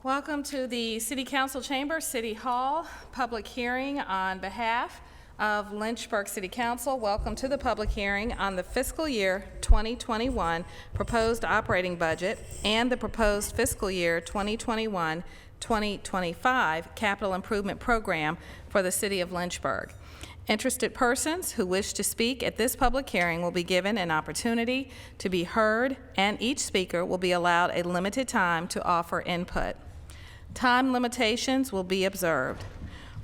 Welcome to the City Council Chamber, City Hall, public hearing on behalf of Lynchburg City Council. Welcome to the public hearing on the fiscal year 2021 proposed operating budget and the proposed fiscal year 2021-2025 capital improvement program for the City of Lynchburg. Interested persons who wish to speak at this public hearing will be given an opportunity to be heard, and each speaker will be allowed a limited time to offer input. Time limitations will be observed.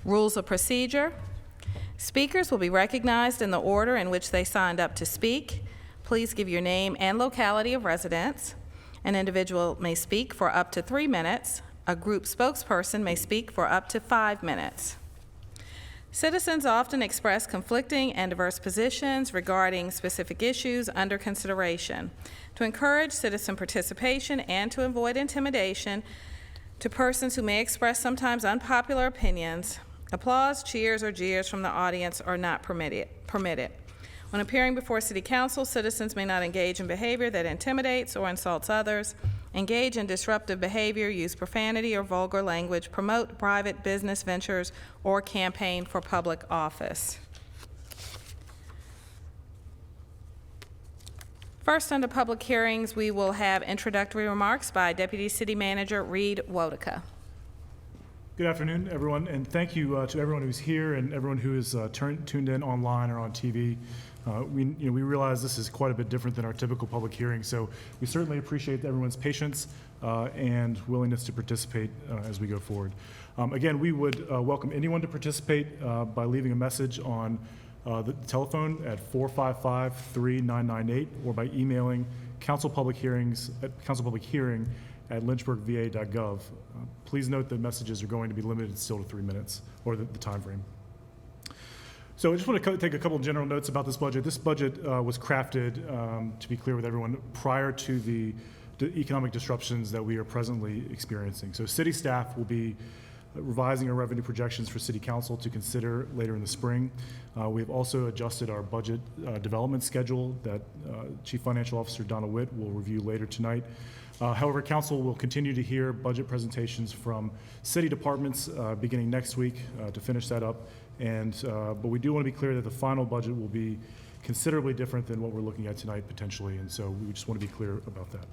Rules of procedure. Speakers will be recognized in the order in which they signed up to speak. Please give your name and locality of residence. An individual may speak for up to 3 minutes. A group spokesperson may speak for up to 5 minutes. Citizens often express conflicting and diverse positions regarding specific issues under consideration. To encourage citizen participation and to avoid intimidation to persons who may express sometimes unpopular opinions, applause, cheers, or jeers from the audience are not permitted. When appearing before City Council, citizens may not engage in behavior that intimidates or insults others, engage in disruptive behavior, use profanity or vulgar language, promote private business ventures, or campaign for public office. First, under public hearings, we will have introductory remarks by Deputy City Manager Reed Wodeka. Good afternoon, everyone, and thank you to everyone who's here and everyone who is tuned in online or on TV. We realize this is quite a bit different than our typical public hearing, so we certainly appreciate everyone's patience and willingness to participate as we go forward. Again, we would welcome anyone to participate by leaving a message on the telephone at 455-3998 or by emailing councilpublichearing@lynchburgva.gov. Please note that messages are going to be limited still to 3 minutes, or the time frame. So I just want to take a couple of general notes about this budget. This budget was crafted, to be clear with everyone, prior to the economic disruptions that we are presently experiencing. So city staff will be revising our revenue projections for City Council to consider later in the spring. We have also adjusted our budget development schedule that Chief Financial Officer Donna Witt will review later tonight. However, Council will continue to hear budget presentations from city departments beginning next week to finish that up. But we do want to be clear that the final budget will be considerably different than what we're looking at tonight potentially, and so we just want to be clear about that.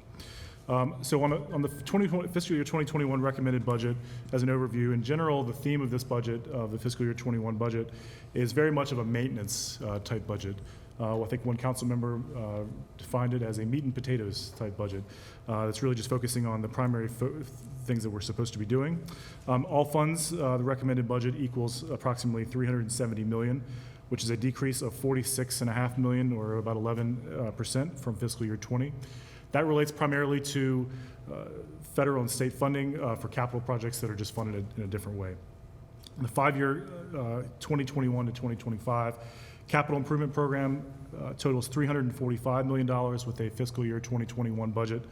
So on the fiscal year 2021 recommended budget, as an overview, in general, the theme of this budget, of the fiscal year 21 budget, is very much of a maintenance type budget. I think one council member defined it as a meat and potatoes type budget. That's really just focusing on the primary things that we're supposed to be doing. All funds, the recommended budget equals approximately $370 million, which is a decrease of $46.5 million, or about 11% from fiscal year 20. That relates primarily to federal and state funding for capital projects that are just funded in a different way. In the 5-year 2021 to 2025 capital improvement program totals $345 million with a fiscal year 2021 budget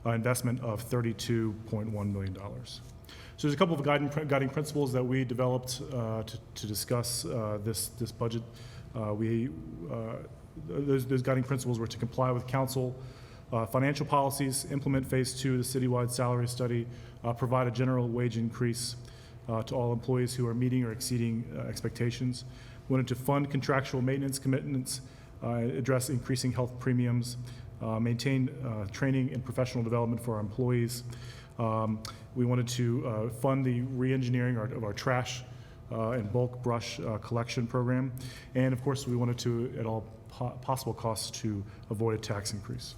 investment of $32.1 million. So there's a couple of guiding principles that we developed to discuss this budget. Those guiding principles were to comply with council financial policies, implement phase 2 of the citywide salary study, provide a general wage increase to all employees who are meeting or exceeding expectations. We wanted to fund contractual maintenance commitments, address increasing health premiums, maintain training and professional development for our employees. We wanted to fund the re-engineering of our trash and bulk brush collection program. And of course, we wanted to, at all possible costs, to avoid a tax increase.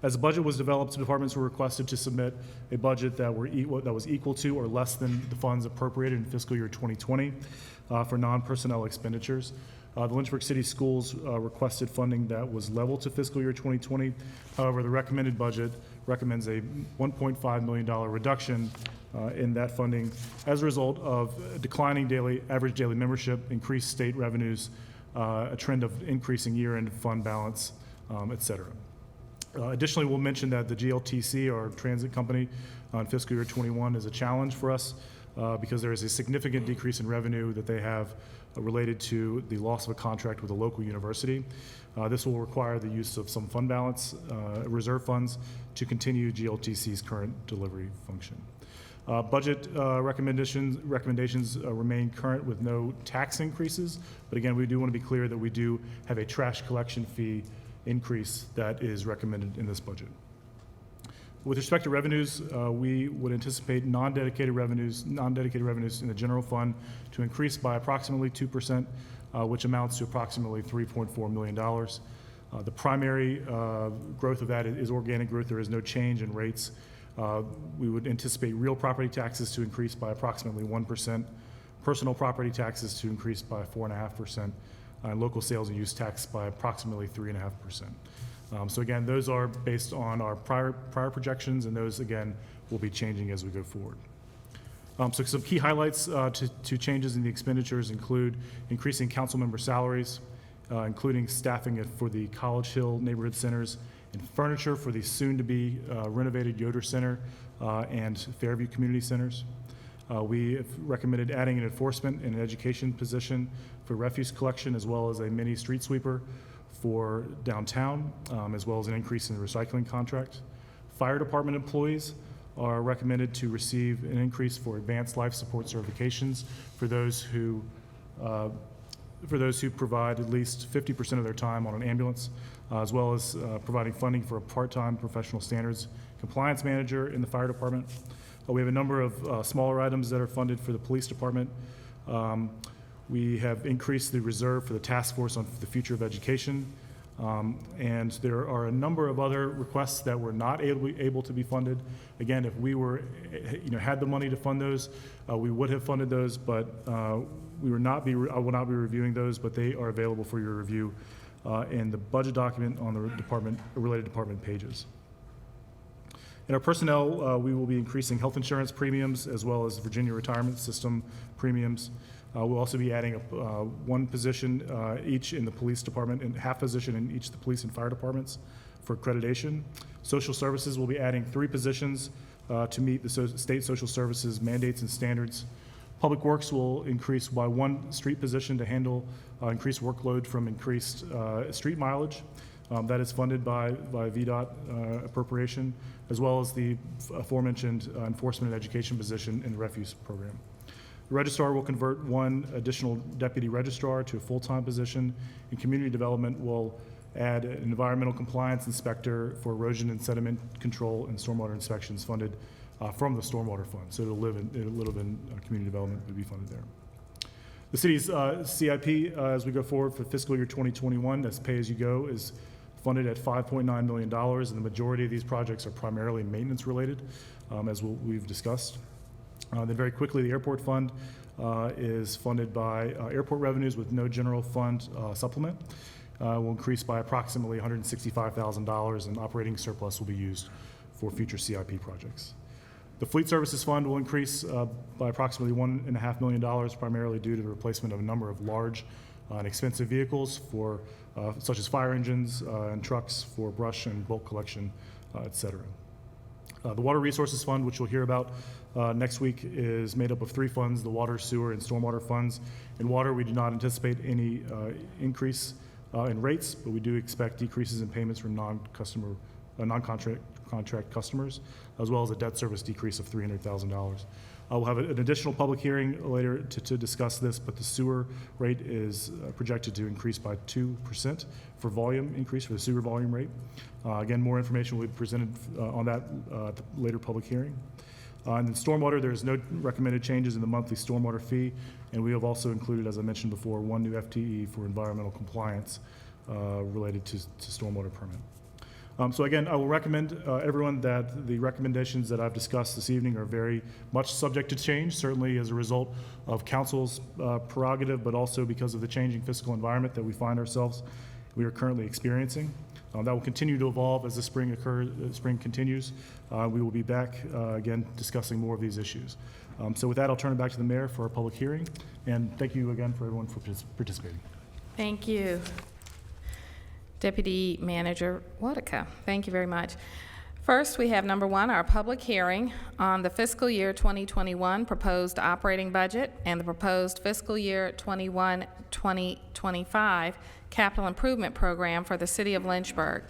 As the budget was developed, departments were requested to submit a budget that was equal to or less than the funds appropriated in fiscal year 2020 for non-personnel expenditures. The Lynchburg City Schools requested funding that was level to fiscal year 2020. However, the recommended budget recommends a $1.5 million reduction in that funding as a result of declining average daily membership, increased state revenues, a trend of increasing year-end fund balance, et cetera. Additionally, we'll mention that the GLTC, our transit company, on fiscal year 21 is a challenge for us. because there is a significant decrease in revenue that they have related to the loss of a contract with a local university. This will require the use of some fund balance, reserve funds, to continue GLTC's current delivery function. Budget recommendations remain current with no tax increases, but again, we do want to be clear that we do have a trash collection fee increase that is recommended in this budget. With respect to revenues, we would anticipate non-dedicated revenues in the general fund to increase by approximately 2%, which amounts to approximately $3.4 million. The primary growth of that is organic growth. There is no change in rates. We would anticipate real property taxes to increase by approximately 1%, personal property taxes to increase by 4.5%, and local sales and use tax by approximately 3.5%. So again, those are based on our prior projections, and those, again, will be changing as we go forward. So some key highlights to changes in the expenditures include increasing council member salaries, including staffing for the College Hill neighborhood centers, and furniture for the soon-to-be renovated Yoder Center and Fairview Community Centers. We have recommended adding an enforcement and an education position for refuse collection, as well as a mini street sweeper for downtown, as well as an increase in the recycling contract. Fire department employees are recommended to receive an increase for advanced life support certifications for those who provide at least 50% of their time on an ambulance, as well as providing funding for a part-time professional standards compliance manager in the fire department. We have a number of smaller items that are funded for the police department. We have increased the reserve for the task force on the future of education. And there are a number of other requests that were not able to be funded. Again, if we were, had the money to fund those, we would have funded those, but I will not be reviewing those, but they are available for your review in the budget document on the related department pages. In our personnel, we will be increasing health insurance premiums as well as Virginia Retirement System premiums. We'll also be adding one position each in the police department and half position in each of the police and fire departments for accreditation. Social services will be adding 3 positions to meet the state social services mandates and standards. Public Works will increase by 1 street position to handle increased workload from increased street mileage. That is funded by VDOT appropriation, as well as the aforementioned enforcement and education position in the refuse program. The registrar will convert 1 additional deputy registrar to a full-time position, and community development will add an environmental compliance inspector for erosion and sediment control and stormwater inspections funded from the stormwater fund. So it'll live in community development would be funded there. The city's CIP, as we go forward for fiscal year 2021, that's pay-as-you-go, is funded at $5.9 million, and the majority of these projects are primarily maintenance related, as we've discussed. Then very quickly, the airport fund is funded by airport revenues with no general fund supplement. Will increase by approximately $165,000, and operating surplus will be used for future CIP projects. The fleet services fund will increase by approximately $1.5 million, primarily due to the replacement of a number of large and expensive vehicles for such as fire engines and trucks for brush and bulk collection, et cetera. The Water Resources Fund, which we'll hear about next week, is made up of 3 funds: the water, sewer, and stormwater funds. In water, we do not anticipate any increase in rates, but we do expect decreases in payments from non-contract customers, as well as a debt service decrease of $300,000. We'll have an additional public hearing later to discuss this, but the sewer rate is projected to increase by 2% for volume increase for the sewer volume rate. Again, more information will be presented on that at the later public hearing. And then stormwater, there's no recommended changes in the monthly stormwater fee, and we have also included, as I mentioned before, 1 new FTE for environmental compliance related to stormwater permit. So again, I will recommend everyone that the recommendations that I've discussed this evening are very much subject to change, certainly as a result of council's prerogative, but also because of the changing fiscal environment that we are currently experiencing. That will continue to evolve as the spring continues. We will be back again discussing more of these issues. So with that, I'll turn it back to the mayor for our public hearing, and thank you again for everyone for participating. Thank you, Deputy Manager Wadika. Thank you very much. First, we have number 1, our public hearing on the fiscal year 2021 proposed operating budget and the proposed fiscal year 2025 capital improvement program for the city of Lynchburg,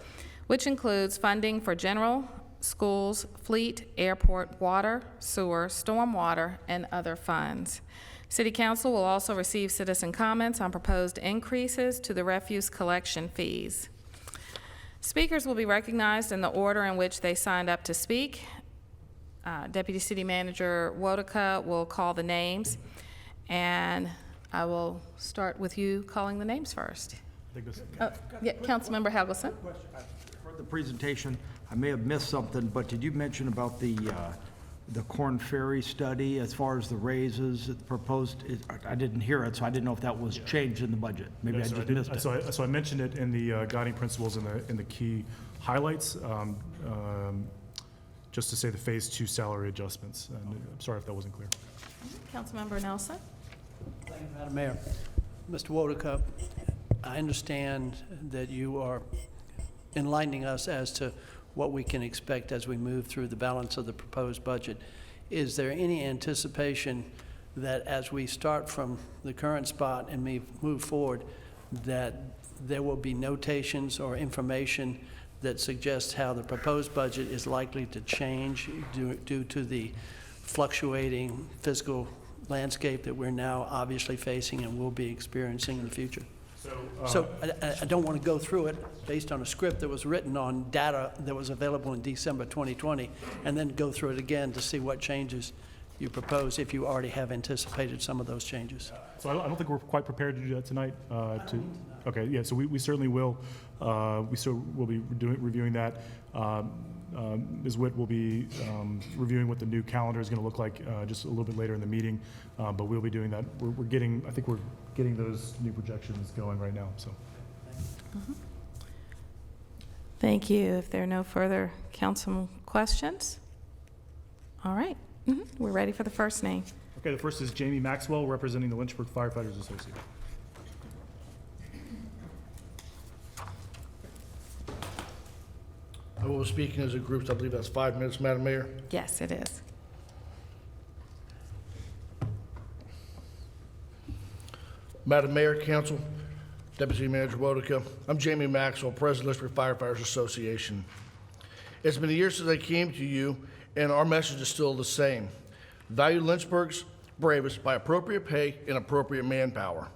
which includes funding for general, schools, fleet, airport, water, sewer, stormwater, and other funds. City Council will also receive citizen comments on proposed increases to the refuse collection fees. Speakers will be recognized in the order in which they signed up to speak. Deputy City Manager Wotica will call the names, and I will start with you calling the names first. Councilmember Helgeson. I heard the presentation. I may have missed something, but did you mention about the Corn Ferry study as far as the raises proposed? I didn't hear it, so I didn't know if that was changed in the budget. Maybe I just missed it. So I mentioned it in the guiding principles in the key highlights, just to say the Phase 2 salary adjustments. And I'm sorry if that wasn't clear. Councilmember Nelson. Thank you, Madam Mayor. Mr. Wotica, I understand that you are enlightening us as to what we can expect as we move through the balance of the proposed budget. Is there any anticipation that as we start from the current spot and move forward, that there will be notations or information that suggests how the proposed budget is likely to change due to the fluctuating fiscal landscape that we're now obviously facing and will be experiencing in the future? So I don't want to go through it based on a script that was written on data that was available in December 2020, and then go through it again to see what changes you propose if you already have anticipated some of those changes. So I don't think we're quite prepared to do that tonight. Okay, yeah, so we certainly will. We still will be reviewing that. Ms. Witt will be reviewing what the new calendar is going to look like just a little bit later in the meeting, but we'll be doing that. I think we're getting those new projections going right now. So. Thank you. If there are no further council questions, all right, we're ready for the first name. Okay, the first is Jamie Maxwell, representing the Lynchburg Firefighters Association. I will be speaking as a group, so I believe that's 5 minutes, Madam Mayor. Yes, it is. Madam Mayor, Council, Deputy Manager Wotica, I'm Jamie Maxwell, President of Lynchburg Firefighters Association. It's been a year since I came to you, and our message is still the same. Value Lynchburg's bravest by appropriate pay and appropriate manpower.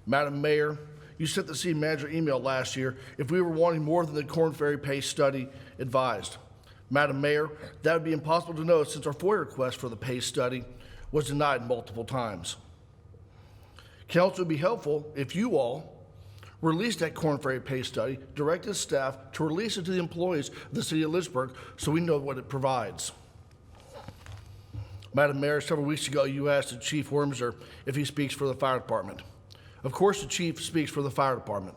Madam Mayor, you sent the city manager email last year if we were wanting more than the Corn Ferry pay study advised. Madam Mayor, that would be impossible to know since our FOIA request for the pay study was denied multiple times. Council would be helpful if you all released that Corn Ferry pay study, directed staff to release it to the employees of the city of Lynchburg so we know what it provides. Madam Mayor, several weeks ago you asked the Chief Wormser if he speaks for the fire department. Of course the chief speaks for the fire department.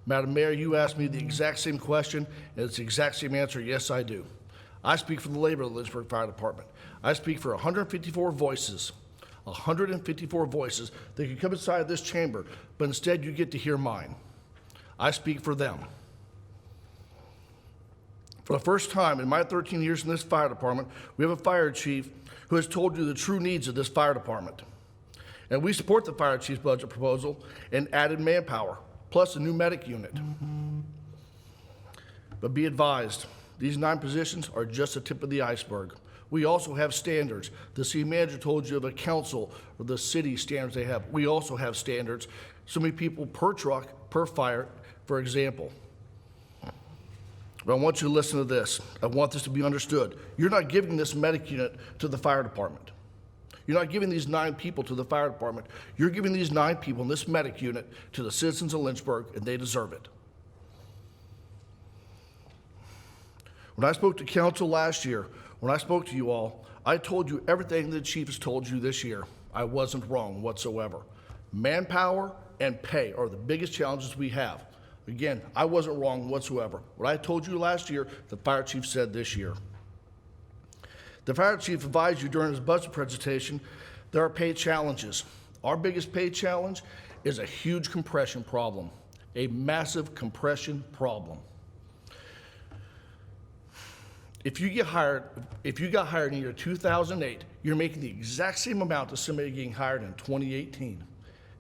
Madam Mayor, you asked me the exact same question, and it's the exact same answer, yes, I do. I speak for the labor of the Lynchburg Fire Department. I speak for 154 voices that could come inside this chamber, but instead you get to hear mine. I speak for them. For the first time in my 13 years in this fire department, we have a fire chief who has told you the true needs of this fire department. And we support the fire chief's budget proposal and added manpower, plus a new medic unit. But be advised, these 9 positions are just the tip of the iceberg. We also have standards. The city manager told you of a council or the city standards they have. We also have standards. So many people per truck, per fire, for example. But I want you to listen to this. I want this to be understood. You're not giving this medic unit to the fire department. You're not giving these 9 people to the fire department. You're giving these 9 people in this medic unit to the citizens of Lynchburg, and they deserve it. When I spoke to council last year, when I spoke to you all, I told you everything the chief has told you this year. I wasn't wrong whatsoever. Manpower and pay are the biggest challenges we have. Again, I wasn't wrong whatsoever. What I told you last year, the fire chief said this year. The fire chief advised you during his budget presentation there are pay challenges. Our biggest pay challenge is a huge compression problem, a massive compression problem. If you got hired in the year 2008, you're making the exact same amount as somebody getting hired in 2018.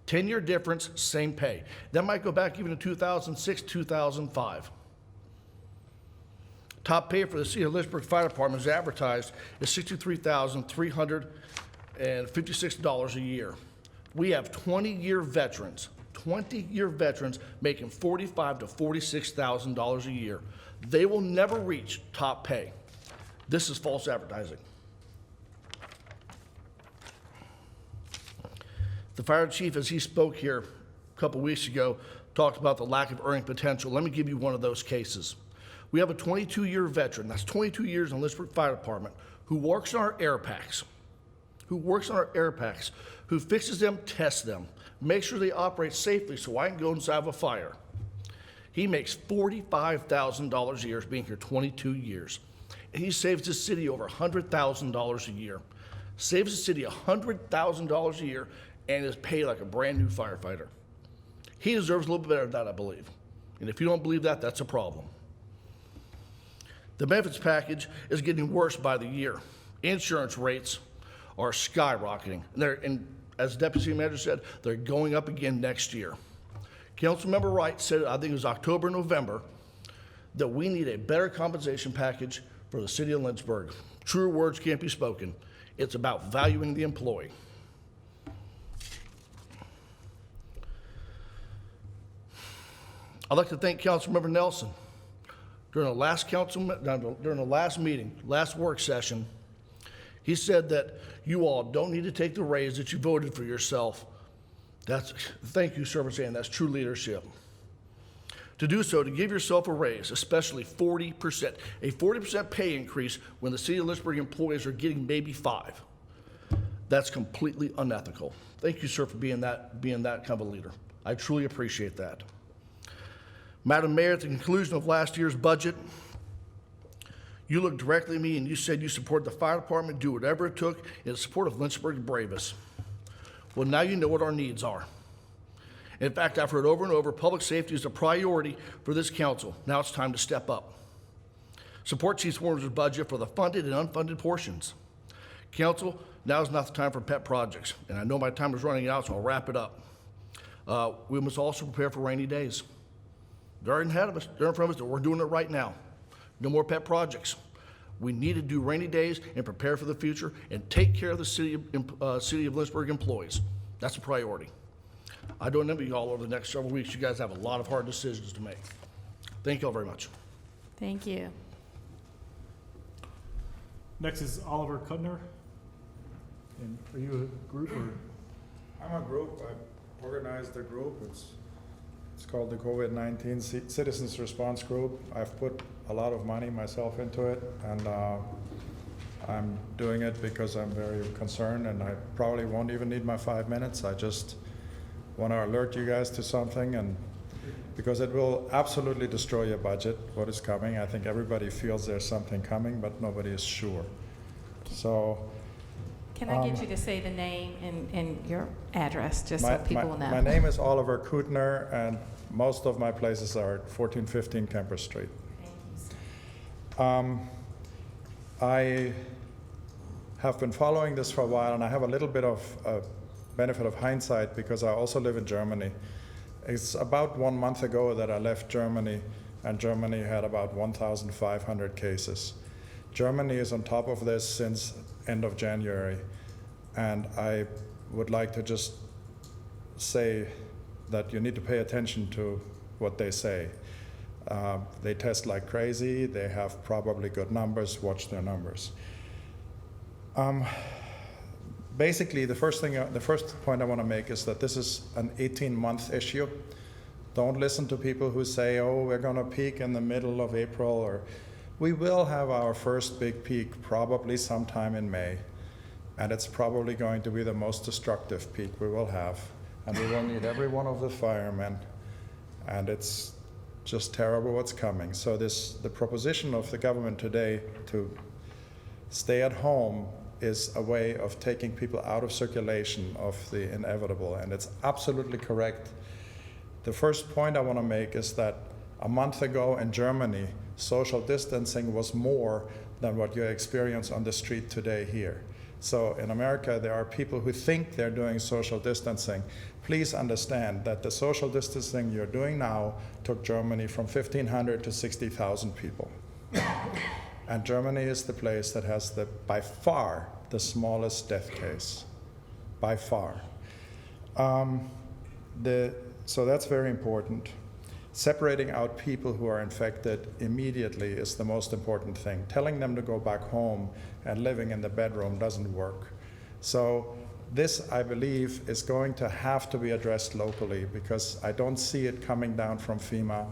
10-year difference, same pay. That might go back even to 2006, 2005. Top pay for the City of Lynchburg Fire Department is advertised is $63,356 a year. We have 20-year veterans making $45,000 to $46,000 a year. They will never reach top pay. This is false advertising. The fire chief, as he spoke here a couple weeks ago, talked about the lack of earning potential. Let me give you one of those cases. We have a 22-year veteran, that's 22 years in the Lynchburg Fire Department, who works on our air packs, who fixes them, tests them, makes sure they operate safely so I can go inside of a fire. He makes $45,000 a year being here 22 years. And he saves the city over $100,000 a year. Saves the city $100,000 a year and is paid like a brand new firefighter. He deserves a little bit better than that, I believe. And if you don't believe that, that's a problem. The benefits package is getting worse by the year. Insurance rates are skyrocketing. And as Deputy City Manager said, they're going up again next year. Councilmember Wright said, I think it was October, November, that we need a better compensation package for the city of Lynchburg. Truer words can't be spoken. It's about valuing the employee. I'd like to thank Councilmember Nelson. During the last last work session, he said that you all don't need to take the raise that you voted for yourself. Thank you, sir, for saying that's true leadership. To do so, to give yourself a raise, especially 40%, a 40% pay increase when the city of Lynchburg employees are getting maybe 5%. That's completely unethical. Thank you, sir, for being that kind of a leader. I truly appreciate that. Madam Mayor, at the conclusion of last year's budget, you looked directly at me and you said you support the fire department, do whatever it took in support of Lynchburg's bravest. Well, now you know what our needs are. In fact, I've heard over and over, public safety is a priority for this council. Now it's time to step up. Support Chief Warner's budget for the funded and unfunded portions. Council, now is not the time for pet projects. And I know my time is running out, so I'll wrap it up. We must also prepare for rainy days. They're ahead of us, they're in front of us, we're doing it right now. No more pet projects. We need to do rainy days and prepare for the future and take care of the city of Lynchburg employees. That's a priority. I don't envy you all over the next several weeks. You guys have a lot of hard decisions to make. Thank you all very much. Thank you. Next is Oliver Kutner. And are you a group or? I'm a group. I organized the group. It's called the COVID-19 Citizens Response Group. I've put a lot of money myself into it, and I'm doing it because I'm very concerned, and I probably won't even need my 5 minutes. I just want to alert you guys to something, and because it will absolutely destroy your budget, what is coming. I think everybody feels there's something coming, but nobody is sure. So Can I get you to say the name and your address, just so people know? My name is Oliver Kutner, and most of my places are at 1415 Kemper Street. Thank you, sir. I have been following this for a while, and I have a little bit of benefit of hindsight because I also live in Germany. It's about 1 month ago that I left Germany, and Germany had about 1,500 cases. Germany is on top of this since end of January, and I would like to just say that you need to pay attention to what they say. They test like crazy. They have probably good numbers. Watch their numbers. Basically, the first point I want to make is that this is an 18-month issue. Don't listen to people who say, "Oh, we're going to peak in the middle of April," or we will have our first big peak probably sometime in May, and it's probably going to be the most destructive peak we will have, and we will need every one of the firemen, and it's just terrible what's coming. So the proposition of the government today to stay at home is a way of taking people out of circulation of the inevitable, and it's absolutely correct. The first point I want to make is that a month ago in Germany, social distancing was more than what you experience on the street today here. So in America, there are people who think they're doing social distancing. Please understand that the social distancing you're doing now took Germany from 1,500 to 60,000 people. And Germany is the place that has by far the smallest death case, by far. So that's very important. Separating out people who are infected immediately is the most important thing. Telling them to go back home and living in the bedroom doesn't work. So this, I believe, is going to have to be addressed locally, because I don't see it coming down from FEMA.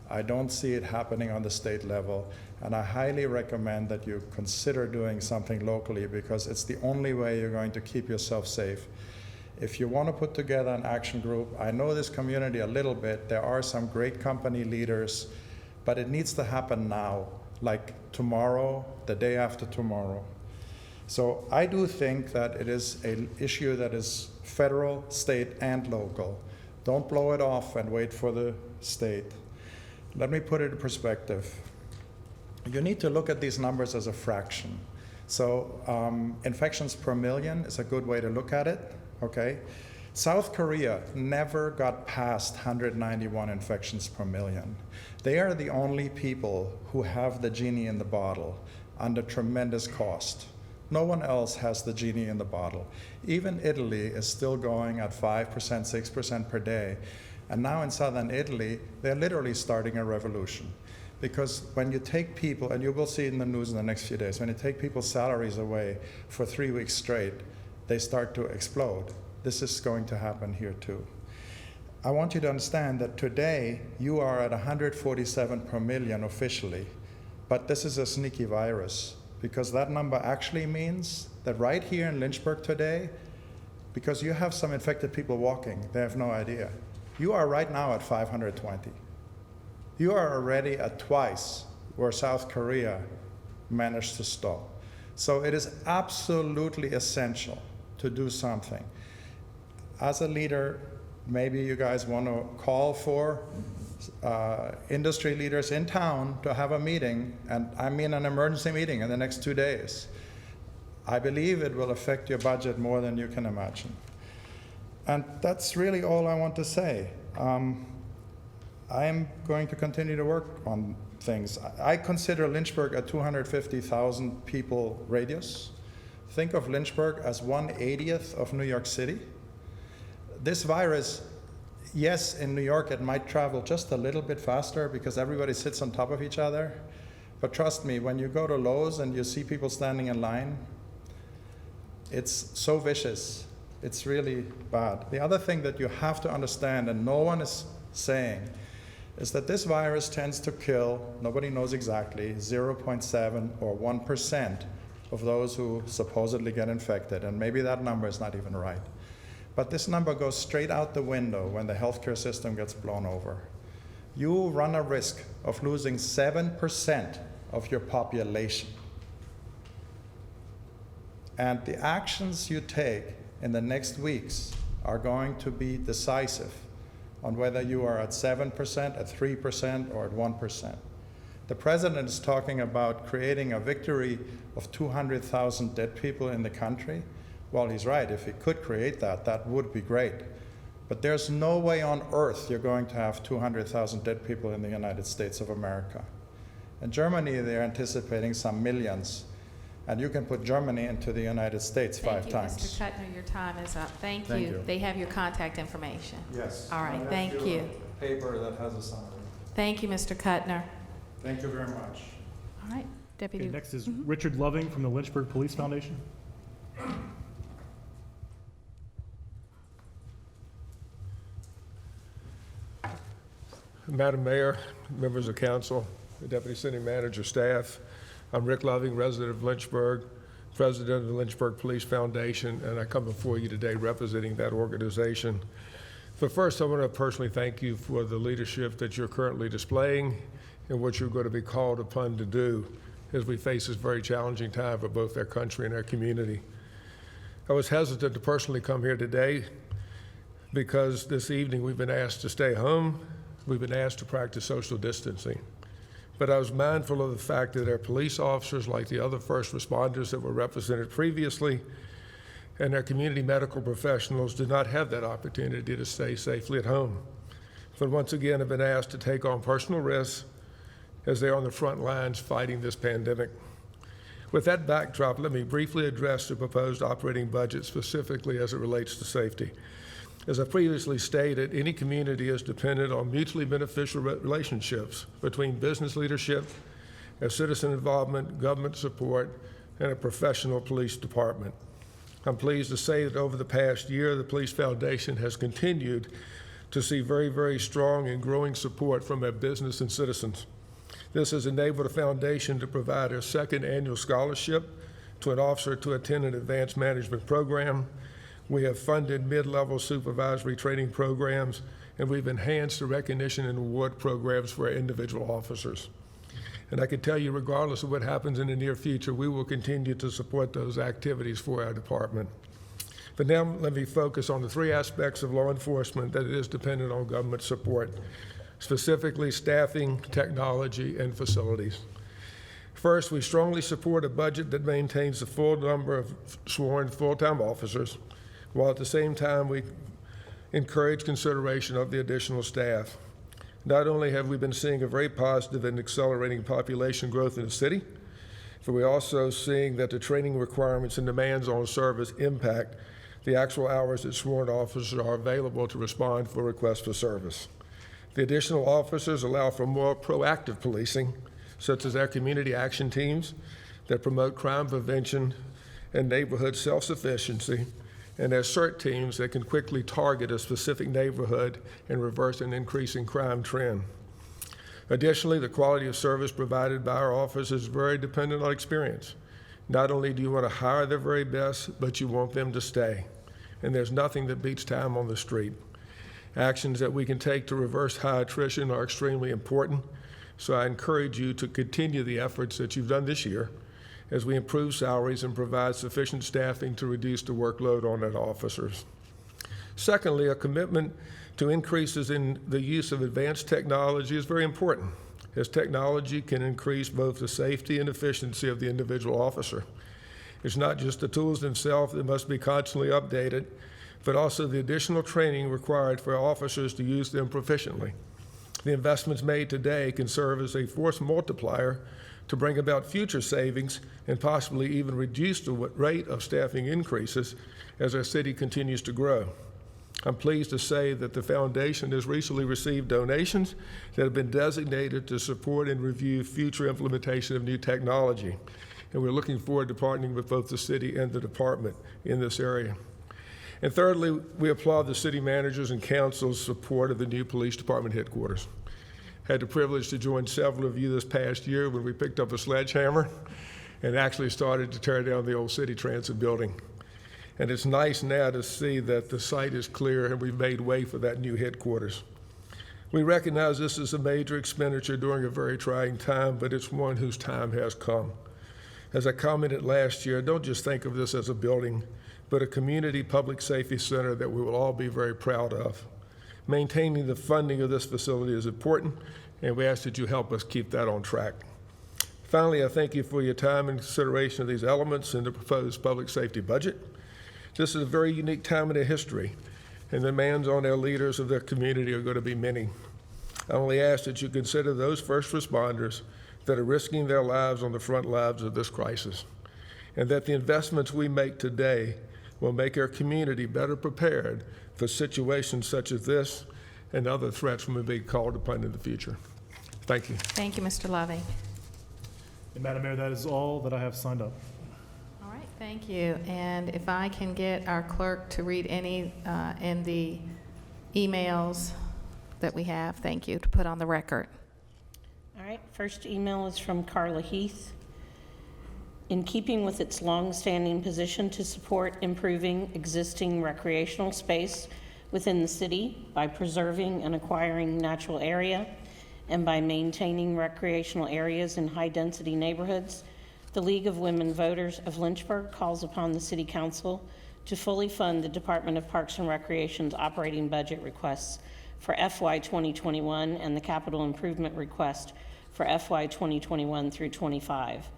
I don't see it happening on the state level. And I highly recommend that you consider doing something locally, because it's the only way you're going to keep yourself safe. If you want to put together an action group, I know this community a little bit. There are some great company leaders, but it needs to happen now, like tomorrow, the day after tomorrow. So I do think that it is an issue that is federal, state, and local. Don't blow it off and wait for the state. Let me put it in perspective. You need to look at these numbers as a fraction. So infections per million is a good way to look at it. Okay, South Korea never got past 191 infections per million. They are the only people who have the genie in the bottle under tremendous cost. No one else has the genie in the bottle. Even Italy is still going at 5%, 6% per day. And now in southern Italy, they're literally starting a revolution. Because when you take people, and you will see it in the news in the next few days, when you take people's salaries away for 3 weeks straight, they start to explode. This is going to happen here too. I want you to understand that today you are at 147 per million officially, but this is a sneaky virus, because that number actually means that right here in Lynchburg today, because you have some infected people walking, they have no idea. You are right now at 520. You are already at twice where South Korea managed to stop. So it is absolutely essential to do something. As a leader, maybe you guys want to call for industry leaders in town to have a meeting, and I mean an emergency meeting in the next 2 days. I believe it will affect your budget more than you can imagine. And that's really all I want to say. I am going to continue to work on things. I consider Lynchburg a 250,000 people radius. Think of Lynchburg as 1/80th of New York City. This virus, yes, in New York it might travel just a little bit faster because everybody sits on top of each other. But trust me, when you go to Lowe's and you see people standing in line, it's so vicious. It's really bad. The other thing that you have to understand, and no one is saying, is that this virus tends to kill, nobody knows exactly, 0.7 or 1% of those who supposedly get infected, and maybe that number is not even right. But this number goes straight out the window when the healthcare system gets blown over. You run a risk of losing 7% of your population. And the actions you take in the next weeks are going to be decisive on whether you are at 7%, at 3%, or at 1%. The president is talking about creating a victory of 200,000 dead people in the country. Well, he's right. If he could create that, that would be great. But there's no way on earth you're going to have 200,000 dead people in the United States of America. In Germany, they're anticipating some millions. And you can put Germany into the United States 5 times. Thank you, Mr. Kuttner. Your time is up. Thank Thank you. you. They have your contact information. Yes. All right, thank you. A paper that has a summary. Thank you, Mr. Kuttner. Thank you very much. All right, Deputy. Okay, next is Richard Loving from the Lynchburg Police Foundation. Madam Mayor, members of council, Deputy City Manager, staff, I'm Rick Loving, resident of Lynchburg, president of the Lynchburg Police Foundation, and I come before you today representing that organization. But first, I want to personally thank you for the leadership that you're currently displaying and what you're going to be called upon to do as we face this very challenging time for both our country and our community. I was hesitant to personally come here today because this evening we've been asked to stay home. We've been asked to practice social distancing. but I was mindful of the fact that our police officers, like the other first responders that were represented previously, and our community medical professionals did not have that opportunity to stay safely at home, but once again have been asked to take on personal risks as they're on the front lines fighting this pandemic. With that backdrop, let me briefly address the proposed operating budget specifically as it relates to safety. As I previously stated, any community is dependent on mutually beneficial relationships between business leadership, and citizen involvement, government support, and a professional police department. I'm pleased to say that over the past year, the Police Foundation has continued to see very, very strong and growing support from our business and citizens. This has enabled the foundation to provide our second annual scholarship to an officer to attend an advanced management program. We have funded mid-level supervisory training programs, and we've enhanced the recognition and award programs for our individual officers. And I can tell you, regardless of what happens in the near future, we will continue to support those activities for our department. But now let me focus on the three aspects of law enforcement that is dependent on government support, specifically staffing, technology, and facilities. First, we strongly support a budget that maintains the full number of sworn full-time officers, while at the same time we encourage consideration of the additional staff. Not only have we been seeing a very positive and accelerating population growth in the city, but we're also seeing that the training requirements and demands on service impact the actual hours that sworn officers are available to respond for requests for service. The additional officers allow for more proactive policing, such as our community action teams that promote crime prevention and neighborhood self-sufficiency, and our CERT teams that can quickly target a specific neighborhood and reverse an increasing crime trend. Additionally, the quality of service provided by our officers is very dependent on experience. Not only do you want to hire the very best, but you want them to stay. And there's nothing that beats time on the street. Actions that we can take to reverse high attrition are extremely important, so I encourage you to continue the efforts that you've done this year as we improve salaries and provide sufficient staffing to reduce the workload on our officers. Secondly, a commitment to increases in the use of advanced technology is very important, as technology can increase both the safety and efficiency of the individual officer. It's not just the tools themselves that must be constantly updated, but also the additional training required for officers to use them proficiently. The investments made today can serve as a force multiplier to bring about future savings and possibly even reduce the rate of staffing increases as our city continues to grow. I'm pleased to say that the foundation has recently received donations that have been designated to support and review future implementation of new technology. And we're looking forward to partnering with both the city and the department in this area. And thirdly, we applaud the city managers and council's support of the new police department headquarters. Had the privilege to join several of you this past year when we picked up a sledgehammer and actually started to tear down the old city transit building. And it's nice now to see that the site is clear and we've made way for that new headquarters. We recognize this is a major expenditure during a very trying time, but it's one whose time has come. As I commented last year, don't just think of this as a building, but a community public safety center that we will all be very proud of. Maintaining the funding of this facility is important, and we ask that you help us keep that on track. Finally, I thank you for your time and consideration of these elements in the proposed public safety budget. This is a very unique time in their history, and the demands on our leaders of their community are going to be many. I only ask that you consider those first responders that are risking their lives on the front lines of this crisis, and that the investments we make today will make our community better prepared for situations such as this and other threats we may be called upon in the future. Thank you. Thank you, Mr. Loving. And Madam Mayor, that is all that I have signed up. All right, thank you. And if I can get our clerk to read any in the emails that we have, thank you, to put on the record. All right, first email is from Carla Heath. In keeping with its long-standing position to support improving existing recreational space within the city by preserving and acquiring natural area and by maintaining recreational areas in high-density neighborhoods, the League of Women Voters of Lynchburg calls upon the City Council to fully fund the Department of Parks and Recreation's operating budget requests for FY 2021 and the capital improvement request for FY 2021 through 25.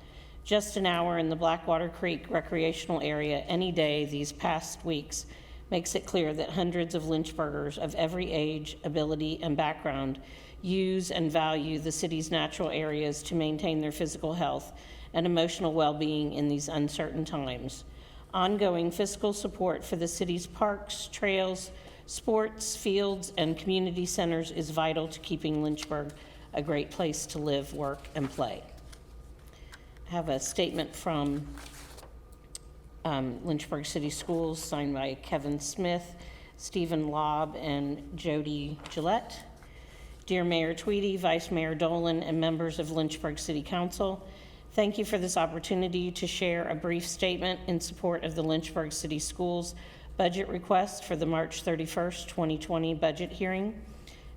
Just an hour in the Blackwater Creek recreational area any day these past weeks makes it clear that hundreds of Lynchburgers of every age, ability, and background use and value the city's natural areas to maintain their physical health and emotional well-being in these uncertain times. Ongoing fiscal support for the city's parks, trails, sports, fields, and community centers is vital to keeping Lynchburg a great place to live, work, and play. I have a statement from Lynchburg City Schools signed by Kevin Smith, Stephen Lobb, and Jody Gillette. Dear Mayor Tweedy, Vice Mayor Dolan, and members of Lynchburg City Council, thank you for this opportunity to share a brief statement in support of the Lynchburg City Schools budget request for the March 31st, 2020 budget hearing.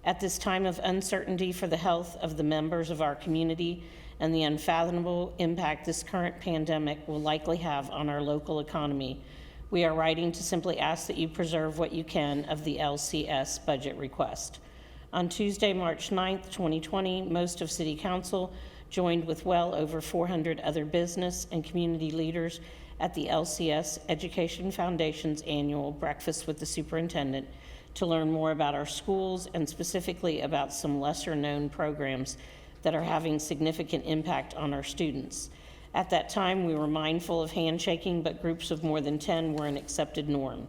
At this time of uncertainty for the health of the members of our community and the unfathomable impact this current pandemic will likely have on our local economy, we are writing to simply ask that you preserve what you can of the LCS budget request. On Tuesday, March 9th, 2020, most of City Council joined with well over 400 other business and community leaders at the LCS Education Foundation's annual Breakfast with the Superintendent to learn more about our schools and specifically about some lesser-known programs that are having significant impact on our students. At that time, we were mindful of handshaking, but groups of more than 10 were an accepted norm.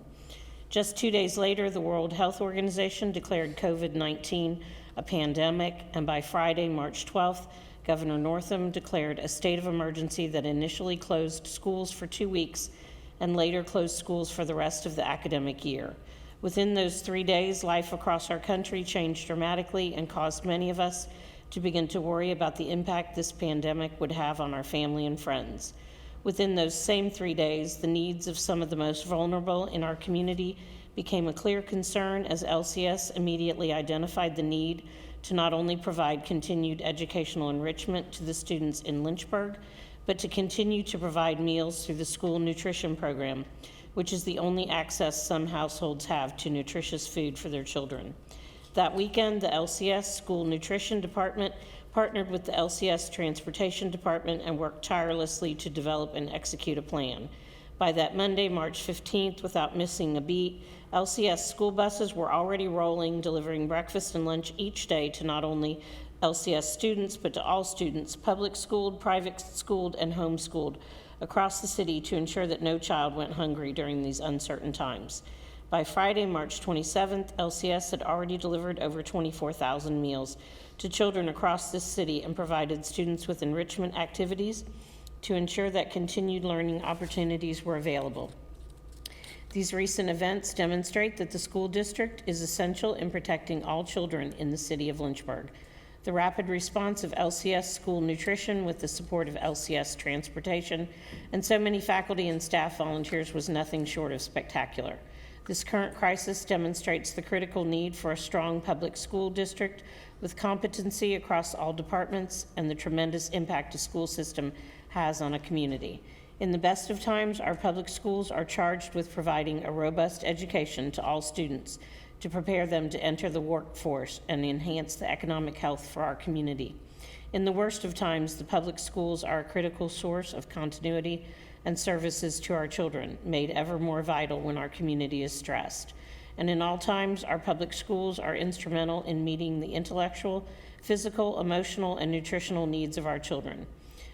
Just 2 days later, the World Health Organization declared COVID-19 a pandemic, and by Friday, March 12th, Governor Northam declared a state of emergency that initially closed schools for 2 weeks and later closed schools for the rest of the academic year. Within those 3 days, life across our country changed dramatically and caused many of us to begin to worry about the impact this pandemic would have on our family and friends. Within those same 3 days, the needs of some of the most vulnerable in our community became a clear concern as LCS immediately identified the need to not only provide continued educational enrichment to the students in Lynchburg, but to continue to provide meals through the school nutrition program, which is the only access some households have to nutritious food for their children. That weekend, the LCS School Nutrition Department partnered with the LCS Transportation Department and worked tirelessly to develop and execute a plan. By that Monday, March 15th, without missing a beat, LCS school buses were already rolling, delivering breakfast and lunch each day to not only LCS students, but to all students, public schooled, private schooled, and homeschooled across the city to ensure that no child went hungry during these uncertain times. By Friday, March 27th, LCS had already delivered over 24,000 meals to children across this city and provided students with enrichment activities to ensure that continued learning opportunities were available. These recent events demonstrate that the school district is essential in protecting all children in the city of Lynchburg. The rapid response of LCS School Nutrition with the support of LCS Transportation and so many faculty and staff volunteers was nothing short of spectacular. This current crisis demonstrates the critical need for a strong public school district with competency across all departments and the tremendous impact a school system has on a community. In the best of times, our public schools are charged with providing a robust education to all students to prepare them to enter the workforce and enhance the economic health for our community. In the worst of times, the public schools are a critical source of continuity and services to our children, made ever more vital when our community is stressed. And in all times, our public schools are instrumental in meeting the intellectual, physical, emotional, and nutritional needs of our children.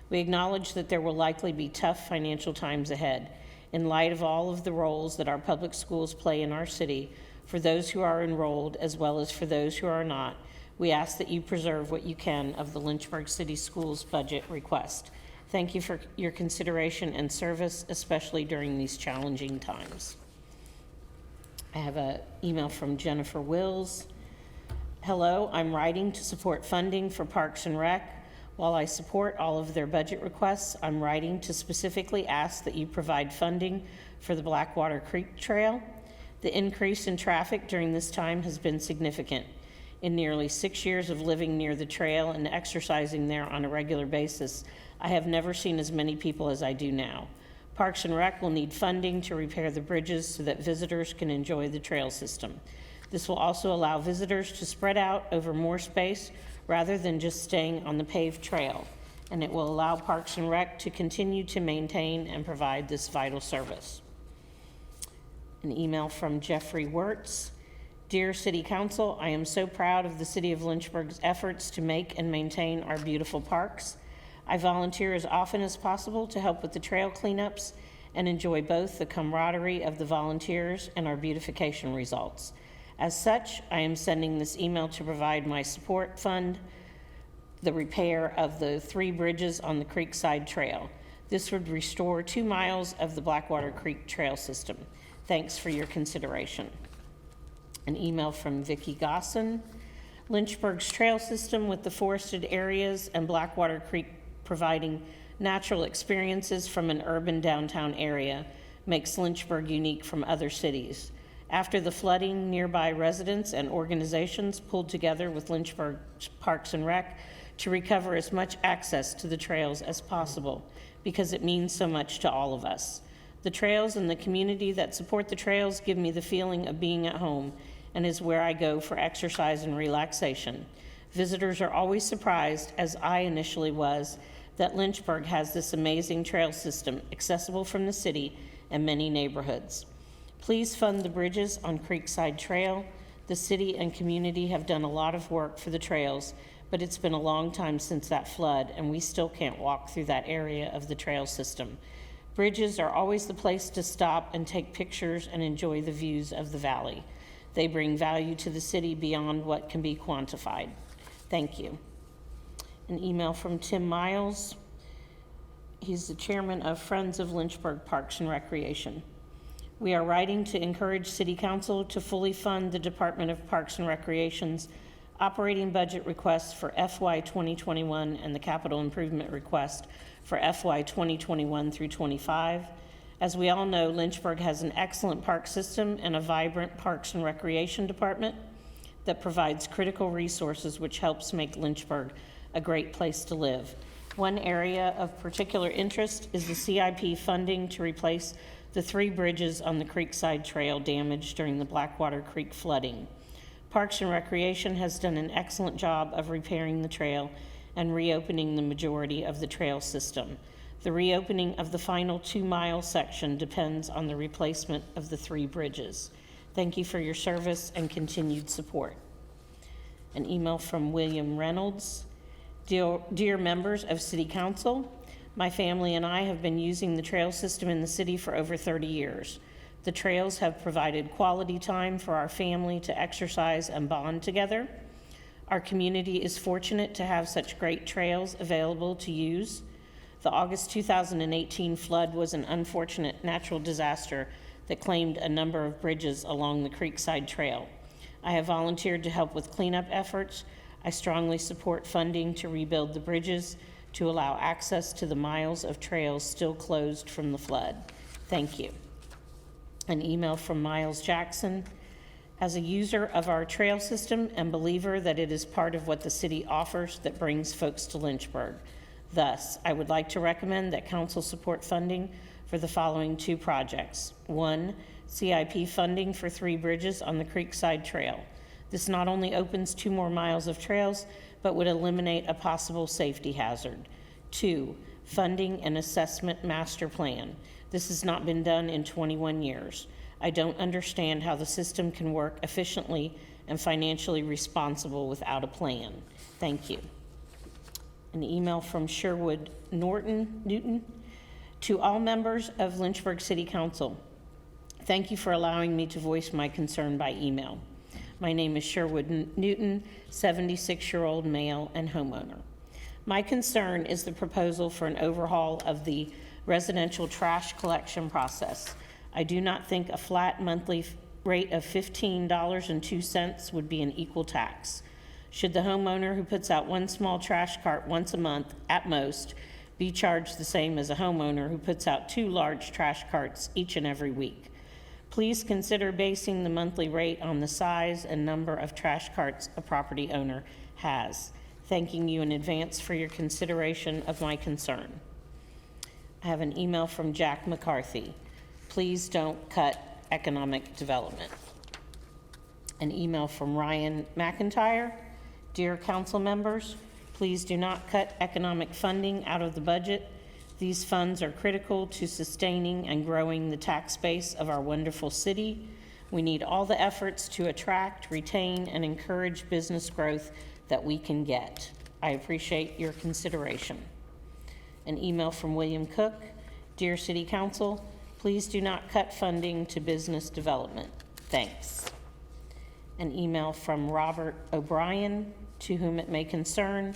We acknowledge that there will likely be tough financial times ahead. In light of all of the roles that our public schools play in our city, for those who are enrolled as well as for those who are not, we ask that you preserve what you can of the Lynchburg City Schools budget request. Thank you for your consideration and service, especially during these challenging times. I have an email from Jennifer Wills. Hello, I'm writing to support funding for Parks and Rec. While I support all of their budget requests, I'm writing to specifically ask that you provide funding for the Blackwater Creek Trail. The increase in traffic during this time has been significant. In nearly 6 years of living near the trail and exercising there on a regular basis, I have never seen as many people as I do now. Parks and Rec will need funding to repair the bridges so that visitors can enjoy the trail system. This will also allow visitors to spread out over more space rather than just staying on the paved trail, and it will allow Parks and Rec to continue to maintain and provide this vital service. An email from Jeffrey Wirtz. Dear City Council, I am so proud of the City of Lynchburg's efforts to make and maintain our beautiful parks. I volunteer as often as possible to help with the trail cleanups and enjoy both the camaraderie of the volunteers and our beautification results. As such, I am sending this email to provide my support fund the repair of the 3 bridges on the Creekside Trail. This would restore 2 miles of the Blackwater Creek Trail system. Thanks for your consideration. An email from Vicki Gosson. Lynchburg's trail system with the forested areas and Blackwater Creek providing natural experiences from an urban downtown area makes Lynchburg unique from other cities. After the flooding, nearby residents and organizations pulled together with Lynchburg Parks and Rec to recover as much access to the trails as possible because it means so much to all of us. The trails and the community that support the trails give me the feeling of being at home and is where I go for exercise and relaxation. Visitors are always surprised, as I initially was, that Lynchburg has this amazing trail system accessible from the city and many neighborhoods. Please fund the bridges on Creekside Trail. The city and community have done a lot of work for the trails, but it's been a long time since that flood, and we still can't walk through that area of the trail system. Bridges are always the place to stop and take pictures and enjoy the views of the valley. They bring value to the city beyond what can be quantified. Thank you. An email from Tim Miles. He's the chairman of Friends of Lynchburg Parks and Recreation. We are writing to encourage City Council to fully fund the Department of Parks and Recreation's operating budget request for FY 2021 and the capital improvement request for FY 2021 through 25. As we all know, Lynchburg has an excellent park system and a vibrant Parks and Recreation department that provides critical resources which helps make Lynchburg a great place to live. One area of particular interest is the CIP funding to replace the 3 bridges on the Creekside Trail damaged during the Blackwater Creek flooding. Parks and Recreation has done an excellent job of repairing the trail and reopening the majority of the trail system. The reopening of the final 2-mile section depends on the replacement of the 3 bridges. Thank you for your service and continued support. An email from William Reynolds. Dear members of City Council, my family and I have been using the trail system in the city for over 30 years. The trails have provided quality time for our family to exercise and bond together. Our community is fortunate to have such great trails available to use. The August 2018 flood was an unfortunate natural disaster that claimed a number of bridges along the Creekside Trail. I have volunteered to help with cleanup efforts. I strongly support funding to rebuild the bridges to allow access to the miles of trails still closed from the flood. Thank you. An email from Miles Jackson. As a user of our trail system and believer that it is part of what the city offers that brings folks to Lynchburg. Thus, I would like to recommend that council support funding for the following 2 projects. 1, CIP funding for 3 bridges on the Creekside Trail. This not only opens 2 more miles of trails, but would eliminate a possible safety hazard. 2, funding and assessment master plan. This has not been done in 21 years. I don't understand how the system can work efficiently and financially responsible without a plan. Thank you. An email from Sherwood Newton. To all members of Lynchburg City Council, thank you for allowing me to voice my concern by email. My name is Sherwood Newton, 76-year-old male and homeowner. My concern is the proposal for an overhaul of the residential trash collection process. I do not think a flat monthly rate of $15.02 would be an equal tax. Should the homeowner who puts out 1 small trash cart once a month, at most, be charged the same as a homeowner who puts out 2 large trash carts each and every week? Please consider basing the monthly rate on the size and number of trash carts a property owner has. Thanking you in advance for your consideration of my concern. I have an email from Jack McCarthy. Please don't cut economic development. An email from Ryan McIntyre. Dear council members, please do not cut economic funding out of the budget. These funds are critical to sustaining and growing the tax base of our wonderful city. We need all the efforts to attract, retain, and encourage business growth that we can get. I appreciate your consideration. An email from William Cook. Dear City Council, please do not cut funding to business development. Thanks. An email from Robert O'Brien, to whom it may concern.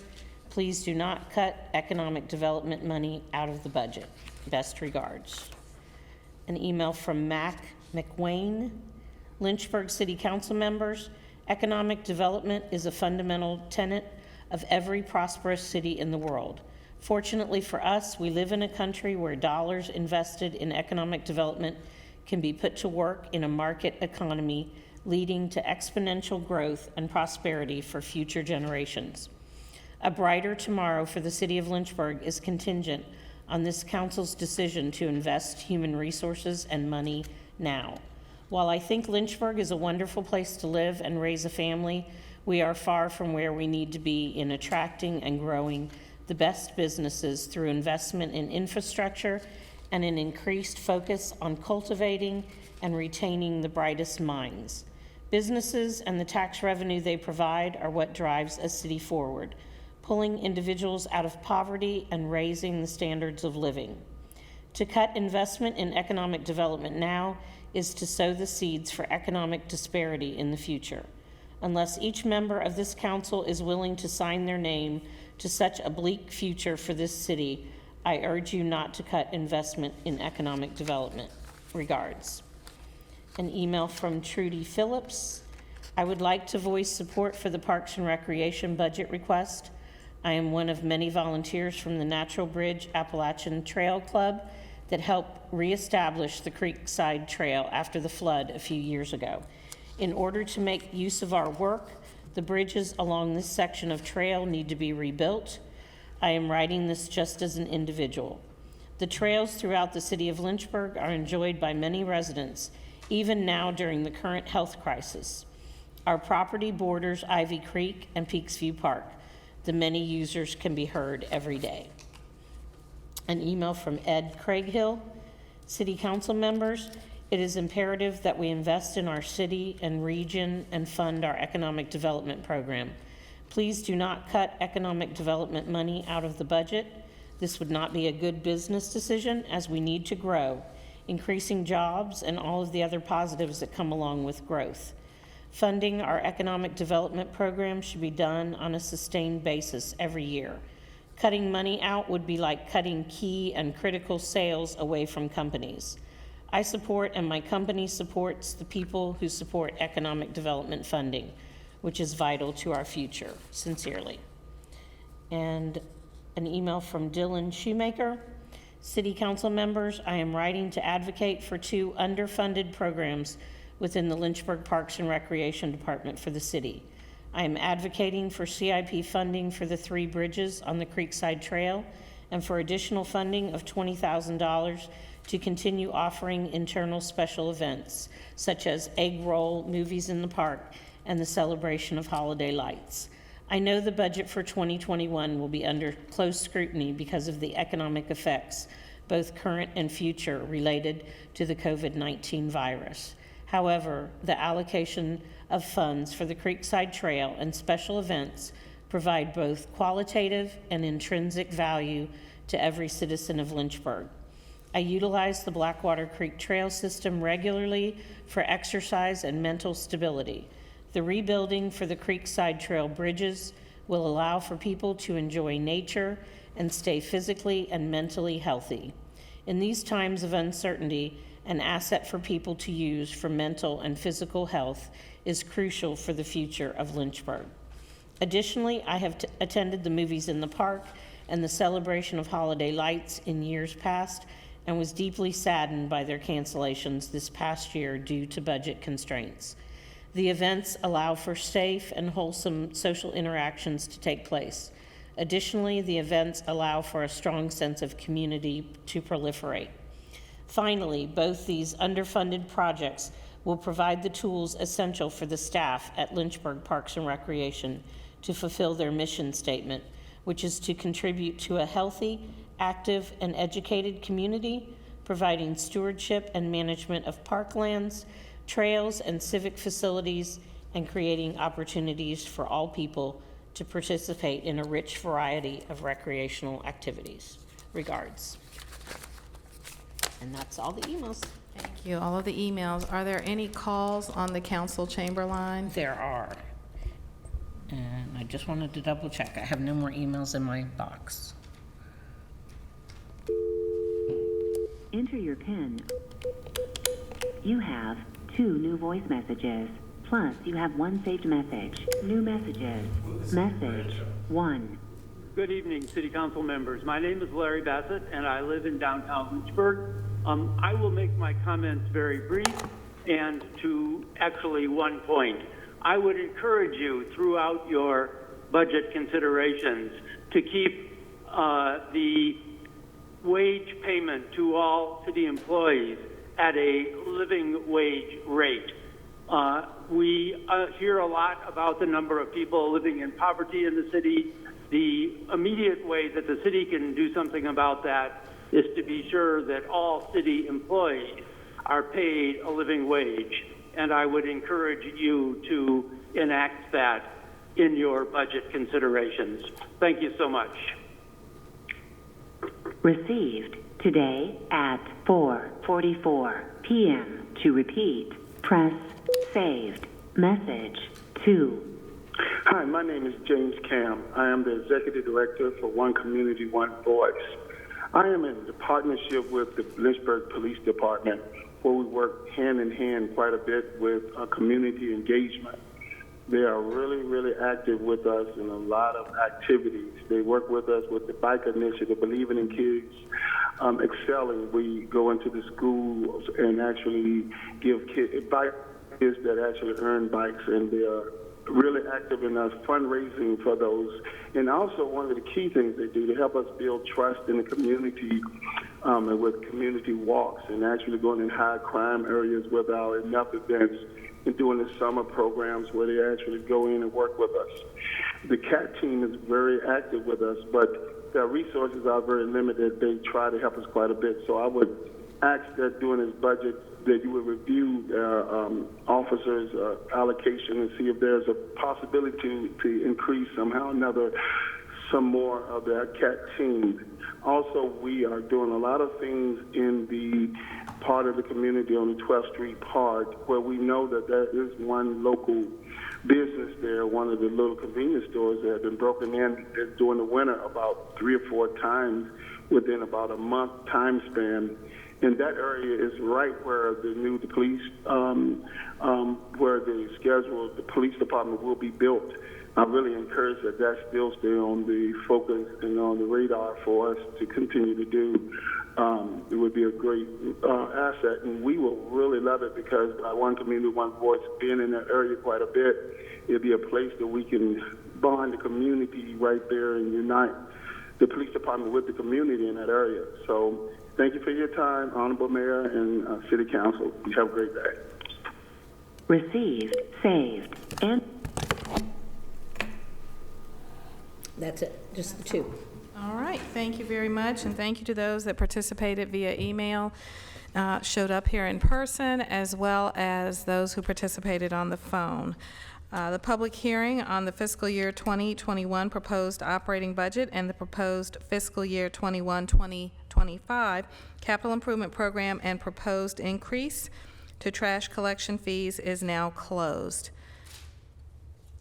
Please do not cut economic development money out of the budget. Best regards. An email from Mac McWayne. Lynchburg City Council members, economic development is a fundamental tenet of every prosperous city in the world. Fortunately for us, we live in a country where dollars invested in economic development can be put to work in a market economy, leading to exponential growth and prosperity for future generations. A brighter tomorrow for the city of Lynchburg is contingent on this council's decision to invest human resources and money now. While I think Lynchburg is a wonderful place to live and raise a family, we are far from where we need to be in attracting and growing the best businesses through investment in infrastructure and an increased focus on cultivating and retaining the brightest minds. Businesses and the tax revenue they provide are what drives a city forward, pulling individuals out of poverty and raising the standards of living. To cut investment in economic development now is to sow the seeds for economic disparity in the future. Unless each member of this council is willing to sign their name to such a bleak future for this city, I urge you not to cut investment in economic development. Regards. An email from Trudy Phillips. I would like to voice support for the Parks and Recreation budget request. I am one of many volunteers from the Natural Bridge Appalachian Trail Club that helped reestablish the Creekside Trail after the flood a few years ago. In order to make use of our work, the bridges along this section of trail need to be rebuilt. I am writing this just as an individual. The trails throughout the city of Lynchburg are enjoyed by many residents, even now during the current health crisis. Our property borders Ivy Creek and Peaksview Park. The many users can be heard every day. An email from Ed Craighill. City Council members, it is imperative that we invest in our city and region and fund our economic development program. Please do not cut economic development money out of the budget. This would not be a good business decision, as we need to grow, increasing jobs and all of the other positives that come along with growth. Funding our economic development program should be done on a sustained basis every year. Cutting money out would be like cutting key and critical sales away from companies. I support, and my company supports, the people who support economic development funding, which is vital to our future. Sincerely. And an email from Dylan Shoemaker. City Council members, I am writing to advocate for 2 underfunded programs within the Lynchburg Parks and Recreation Department for the city. I am advocating for CIP funding for the 3 bridges on the Creekside Trail and for additional funding of $20,000 to continue offering internal special events, such as egg roll, movies in the park, and the celebration of holiday lights. I know the budget for 2021 will be under close scrutiny because of the economic effects, both current and future, related to the COVID-19 virus. However, the allocation of funds for the Creekside Trail and special events provide both qualitative and intrinsic value to every citizen of Lynchburg. I utilize the Blackwater Creek Trail system regularly for exercise and mental stability. The rebuilding for the Creekside Trail bridges will allow for people to enjoy nature and stay physically and mentally healthy. In these times of uncertainty, an asset for people to use for mental and physical health is crucial for the future of Lynchburg. Additionally, I have attended the movies in the park and the celebration of holiday lights in years past, and was deeply saddened by their cancellations this past year due to budget constraints. The events allow for safe and wholesome social interactions to take place. Additionally, the events allow for a strong sense of community to proliferate. Finally, both these underfunded projects will provide the tools essential for the staff at Lynchburg Parks and Recreation to fulfill their mission statement, which is to contribute to a healthy, active, and educated community, providing stewardship and management of parklands, trails, and civic facilities, and creating opportunities for all people to participate in a rich variety of recreational activities. Regards. And that's all the emails. Thank you. All of the emails. Are there any calls on the council chamber line? There are. And I just wanted to double check. I have no more emails in my box. Enter your PIN. You have 2 new voice messages. Plus, you have 1 saved message. New messages. Message 1. Good evening, City Council members. My name is Larry Bassett, and I live in downtown Lynchburg. I will make my comments very brief and to actually one point. I would encourage you throughout your budget considerations to keep the wage payment to all city employees at a living wage rate. We hear a lot about the number of people living in poverty in the city. The immediate way that the city can do something about that is to be sure that all city employees are paid a living wage. And I would encourage you to enact that in your budget considerations. Thank you so much. Received today at 4:44 p.m. To repeat, press saved. Message 2. Hi, my name is James Cam. I am the Executive Director for One Community, One Voice. I am in the partnership with the Lynchburg Police Department, where we work hand in hand quite a bit with community engagement. They are really, really active with us in a lot of activities. They work with us with the Bike Initiative, Believing in Kids, Excelling. We go into the schools and actually give kids that actually earn bikes, and they are really active in us fundraising for those. And also one of the key things they do to help us build trust in the community and with community walks and actually going in high crime areas with our enough events and doing the summer programs where they actually go in and work with us. The CAT team is very active with us, but their resources are very limited. They try to help us quite a bit. So I would ask that during this budget that you would review officers' allocation and see if there's a possibility to increase somehow or another some more of their CAT team. Also, we are doing a lot of things in the part of the community on the 12th Street Park where we know that there is one local business there, one of the little convenience stores that have been broken in during the winter about 3 or 4 times within about a month time span. And that area is right where the police, where the police department will be built. I really encourage that still stay on the focus and on the radar for us to continue to do. It would be a great asset, and we will really love it because by One Community, One Voice, being in that area quite a bit, it'll be a place that we can bond the community right there and unite the police department with the community in that area. So thank you for your time, Honorable Mayor and City Council. You have a great day. Received, saved, and... That's it, just the 2. All right, thank you very much, and thank you to those that participated via email, showed up here in person, as well as those who participated on the phone. The public hearing on the fiscal year 2021 proposed operating budget and the proposed fiscal year 21-2025 capital improvement program and proposed increase to trash collection fees is now closed.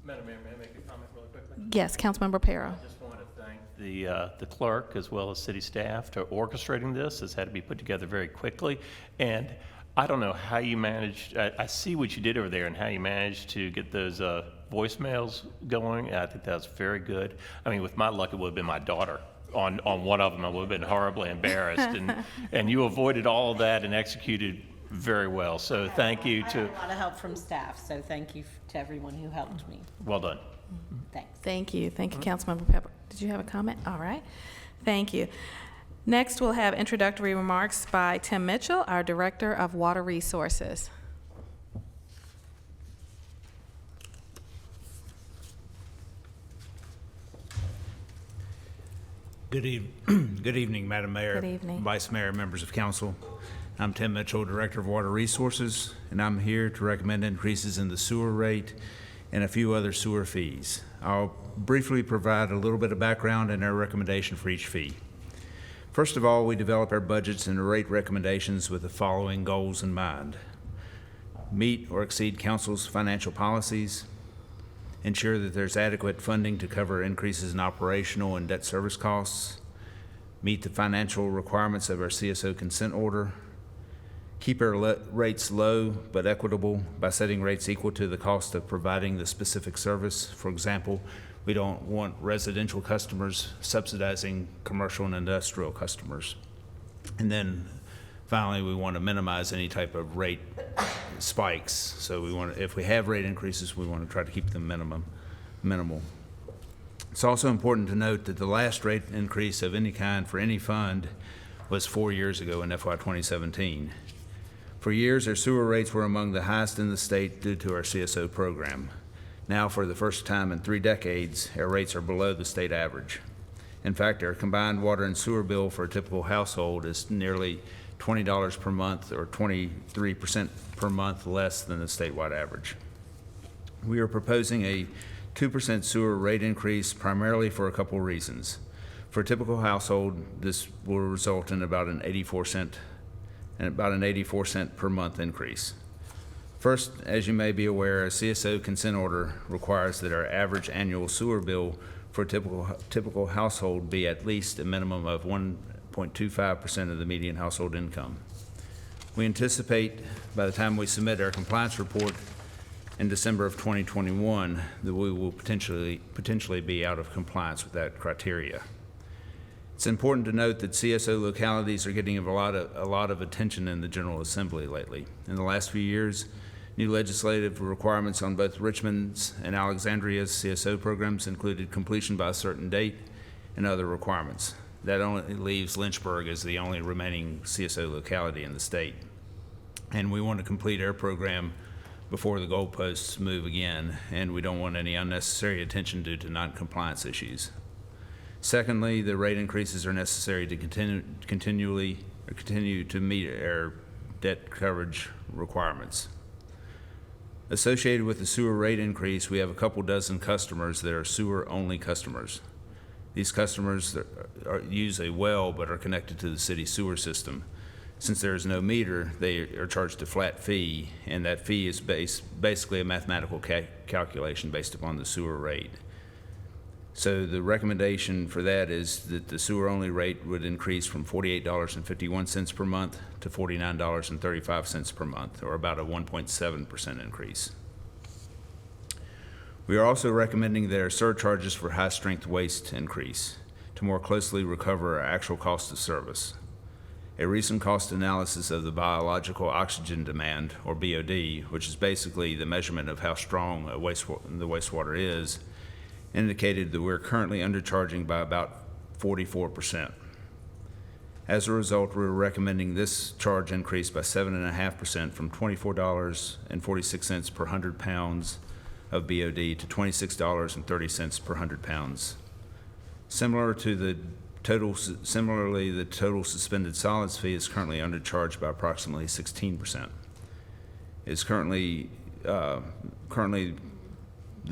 Madam Mayor, may I make a comment really quickly? Yes, Councilmember Pero. I just want to thank the clerk as well as city staff for orchestrating this. This had to be put together very quickly, and I don't know how you managed. I see what you did over there and how you managed to get those voicemails going. I think that's very good. I mean, with my luck, it would have been my daughter on one of them. I would have been horribly embarrassed, and you avoided all of that and executed very well. So thank you to. I had a lot of help from staff, so thank you to everyone who helped me. Well done. Thanks. Thank you. Thank you, Councilmember Pepper. Did you have a comment? All right. Thank you. Next, we'll have introductory remarks by Tim Mitchell, our Director of Water Resources. Good evening, Madam Mayor. Good evening. Vice Mayor, members of council. I'm Tim Mitchell, Director of Water Resources, and I'm here to recommend increases in the sewer rate and a few other sewer fees. I'll briefly provide a little bit of background and our recommendation for each fee. First of all, we develop our budgets and rate recommendations with the following goals in mind: meet or exceed council's financial policies, ensure that there's adequate funding to cover increases in operational and debt service costs, meet the financial requirements of our CSO consent order, keep our rates low but equitable by setting rates equal to the cost of providing the specific service. For example, we don't want residential customers subsidizing commercial and industrial customers. And then finally, we want to minimize any type of rate spikes. So we want to, if we have rate increases, we want to try to keep them minimal. It's also important to note that the last rate increase of any kind for any fund was 4 years ago in FY 2017. For years, our sewer rates were among the highest in the state due to our CSO program. Now, for the first time in 3 decades, our rates are below the state average. In fact, our combined water and sewer bill for a typical household is nearly $20 per month, or 23% per month less than the statewide average. We are proposing a 2% sewer rate increase primarily for a couple reasons. For a typical household, this will result in about an 84 cent per month increase. First, as you may be aware, a CSO consent order requires that our average annual sewer bill for a typical household be at least a minimum of 1.25% of the median household income. We anticipate by the time we submit our compliance report in December of 2021 that we will potentially be out of compliance with that criteria. It's important to note that CSO localities are getting a lot of attention in the General Assembly lately. In the last few years, new legislative requirements on both Richmond's and Alexandria's CSO programs included completion by a certain date and other requirements. That only leaves Lynchburg as the only remaining CSO locality in the state. And we want to complete our program before the goalposts move again, and we don't want any unnecessary attention due to non-compliance issues. Secondly, the rate increases are necessary to continue to meet our debt coverage requirements. Associated with the sewer rate increase, we have a couple dozen customers that are sewer-only customers. These customers use a well but are connected to the city sewer system. Since there is no meter, they are charged a flat fee, and that fee is basically a mathematical calculation based upon the sewer rate. So the recommendation for that is that the sewer-only rate would increase from $48.51 per month to $49.35 per month, or about a 1.7% increase. We are also recommending that our surcharges for high-strength waste increase to more closely recover our actual cost of service. A recent cost analysis of the biological oxygen demand, or BOD, which is basically the measurement of how strong the wastewater is, indicated that we're currently undercharging by about 44%. As a result, we're recommending this charge increase by 7.5% from $24.46 per 100 pounds of BOD to $26.30 per 100 pounds. Similarly, the total suspended solids fee is currently undercharged by approximately 16%. It's currently the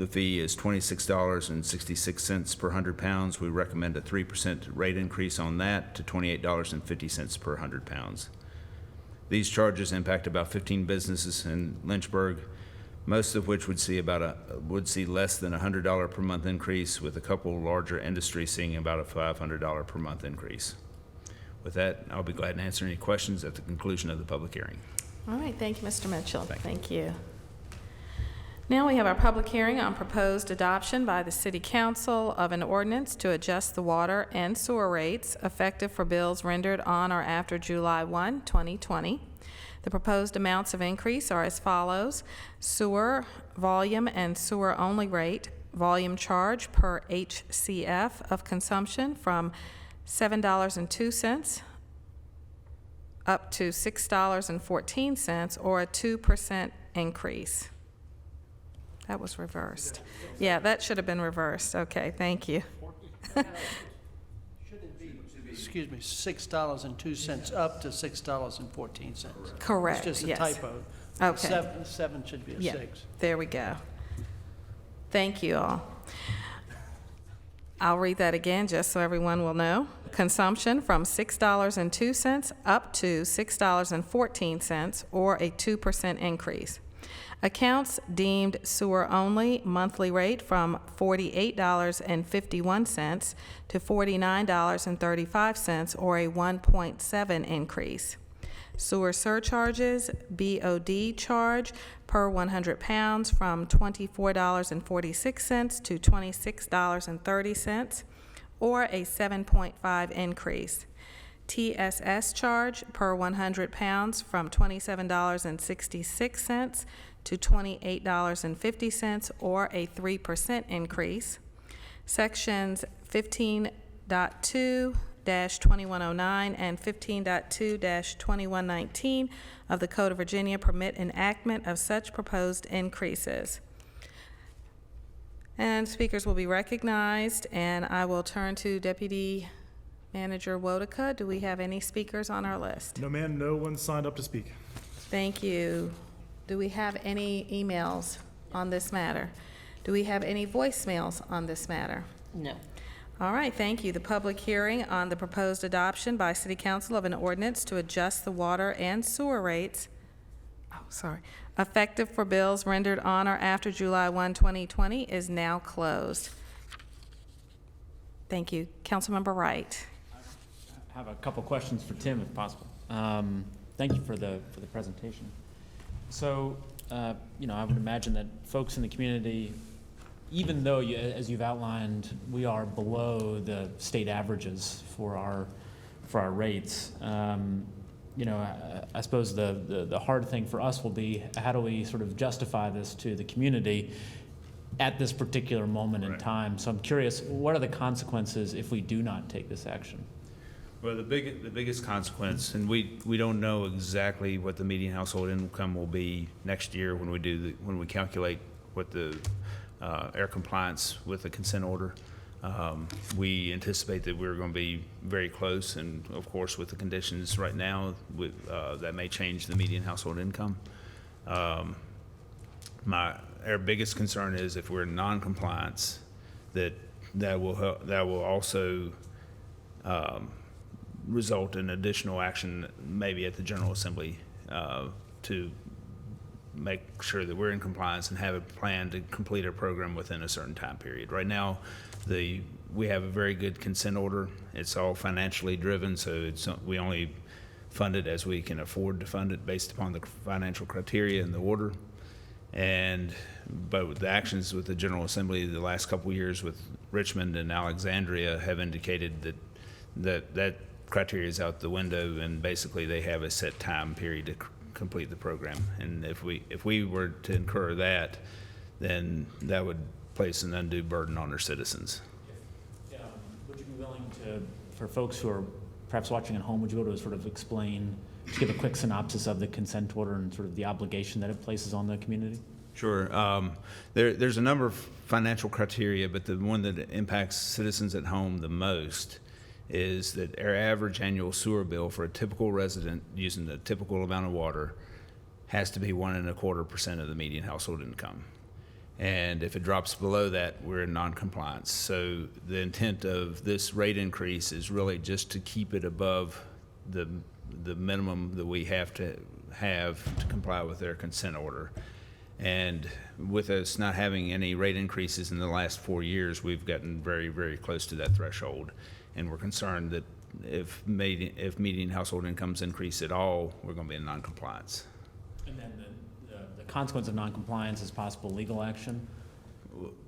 fee is $26.66 per 100 pounds. We recommend a 3% rate increase on that to $28.50 per 100 pounds. These charges impact about 15 businesses in Lynchburg, most of which would see less than a $100 per month increase, with a couple larger industries seeing about a $500 per month increase. With that, I'll be glad to answer any questions at the conclusion of the public hearing. All right, thank you, Mr. Mitchell. Thank you. Now we have our public hearing on proposed adoption by the City Council of an ordinance to adjust the water and sewer rates effective for bills rendered on or after July 1, 2020. The proposed amounts of increase are as follows: sewer volume and sewer only rate, volume charge per HCF of consumption from $7.02 up to $6.14, or a 2% increase. That was reversed. Yeah, that should have been reversed. Okay, thank you. excuse me, $6.02 up to $6.14. Correct, It's just a yes. typo. Okay. Seven should be a Yeah, 6. there we go. Thank you all. I'll read that again just so everyone will know. Consumption from $6.02 up to $6.14, or a 2% increase. Accounts deemed sewer only, monthly rate from $48.51 to $49.35, or a 1.7 increase. Sewer surcharges, BOD charge per 100 pounds from $24.46 to $26.30, or a 7.5 increase. TSS charge per 100 pounds from $27.66 to $28.50, or a 3% increase. Sections 15.2-2109 and 15.2-2119 of the Code of Virginia permit enactment of such proposed increases. And speakers will be recognized, and I will turn to Deputy Manager Wotica. Do we have any speakers on our list? No, ma'am, no one signed up to speak. Thank you. Do we have any emails on this matter? Do we have any voicemails on this matter? No. All right, thank you. The public hearing on the proposed adoption by City Council of an ordinance to adjust the water and sewer rates, effective for bills rendered on or after July 1, 2020 is now closed. Thank you. Councilmember Wright. I have a couple questions for Tim, if possible. Thank you for the presentation. So, I would imagine that folks in the community, even though, as you've outlined, we are below the state averages for our rates, I suppose the hard thing for us will be, how do we sort of justify this to the community at this particular moment in time? So I'm curious, what are the consequences if we do not take this action? Well, the biggest consequence, and we don't know exactly what the median household income will be next year when we calculate what the air compliance with the consent order. We anticipate that we're going to be very close, and of course, with the conditions right now, that may change the median household income. Our biggest concern is if we're in non-compliance, that will also result in additional action, maybe at the General Assembly, to make sure that we're in compliance and have a plan to complete our program within a certain time period. Right now, we have a very good consent order. It's all financially driven, so we only fund it as we can afford to fund it based upon the financial criteria in the order. But with the actions with the General Assembly the last couple of years with Richmond and Alexandria have indicated that criteria is out the window, and basically they have a set time period to complete the program. And if we were to incur that, then that would place an undue burden on our citizens. Would you be willing to, for folks who are perhaps watching at home, would you be able to sort of explain, just give a quick synopsis of the consent order and sort of the obligation that it places on the community? Sure. There's a number of financial criteria, but the one that impacts citizens at home the most is that our average annual sewer bill for a typical resident using the typical amount of water has to be 1.25% of the median household income. And if it drops below that, we're in non-compliance. So the intent of this rate increase is really just to keep it above the minimum that we have to comply with their consent order. And with us not having any rate increases in the last 4 years, we've gotten very, very close to that threshold. And we're concerned that if median household incomes increase at all, we're going to be in non-compliance. And then the consequence of non-compliance is possible legal action?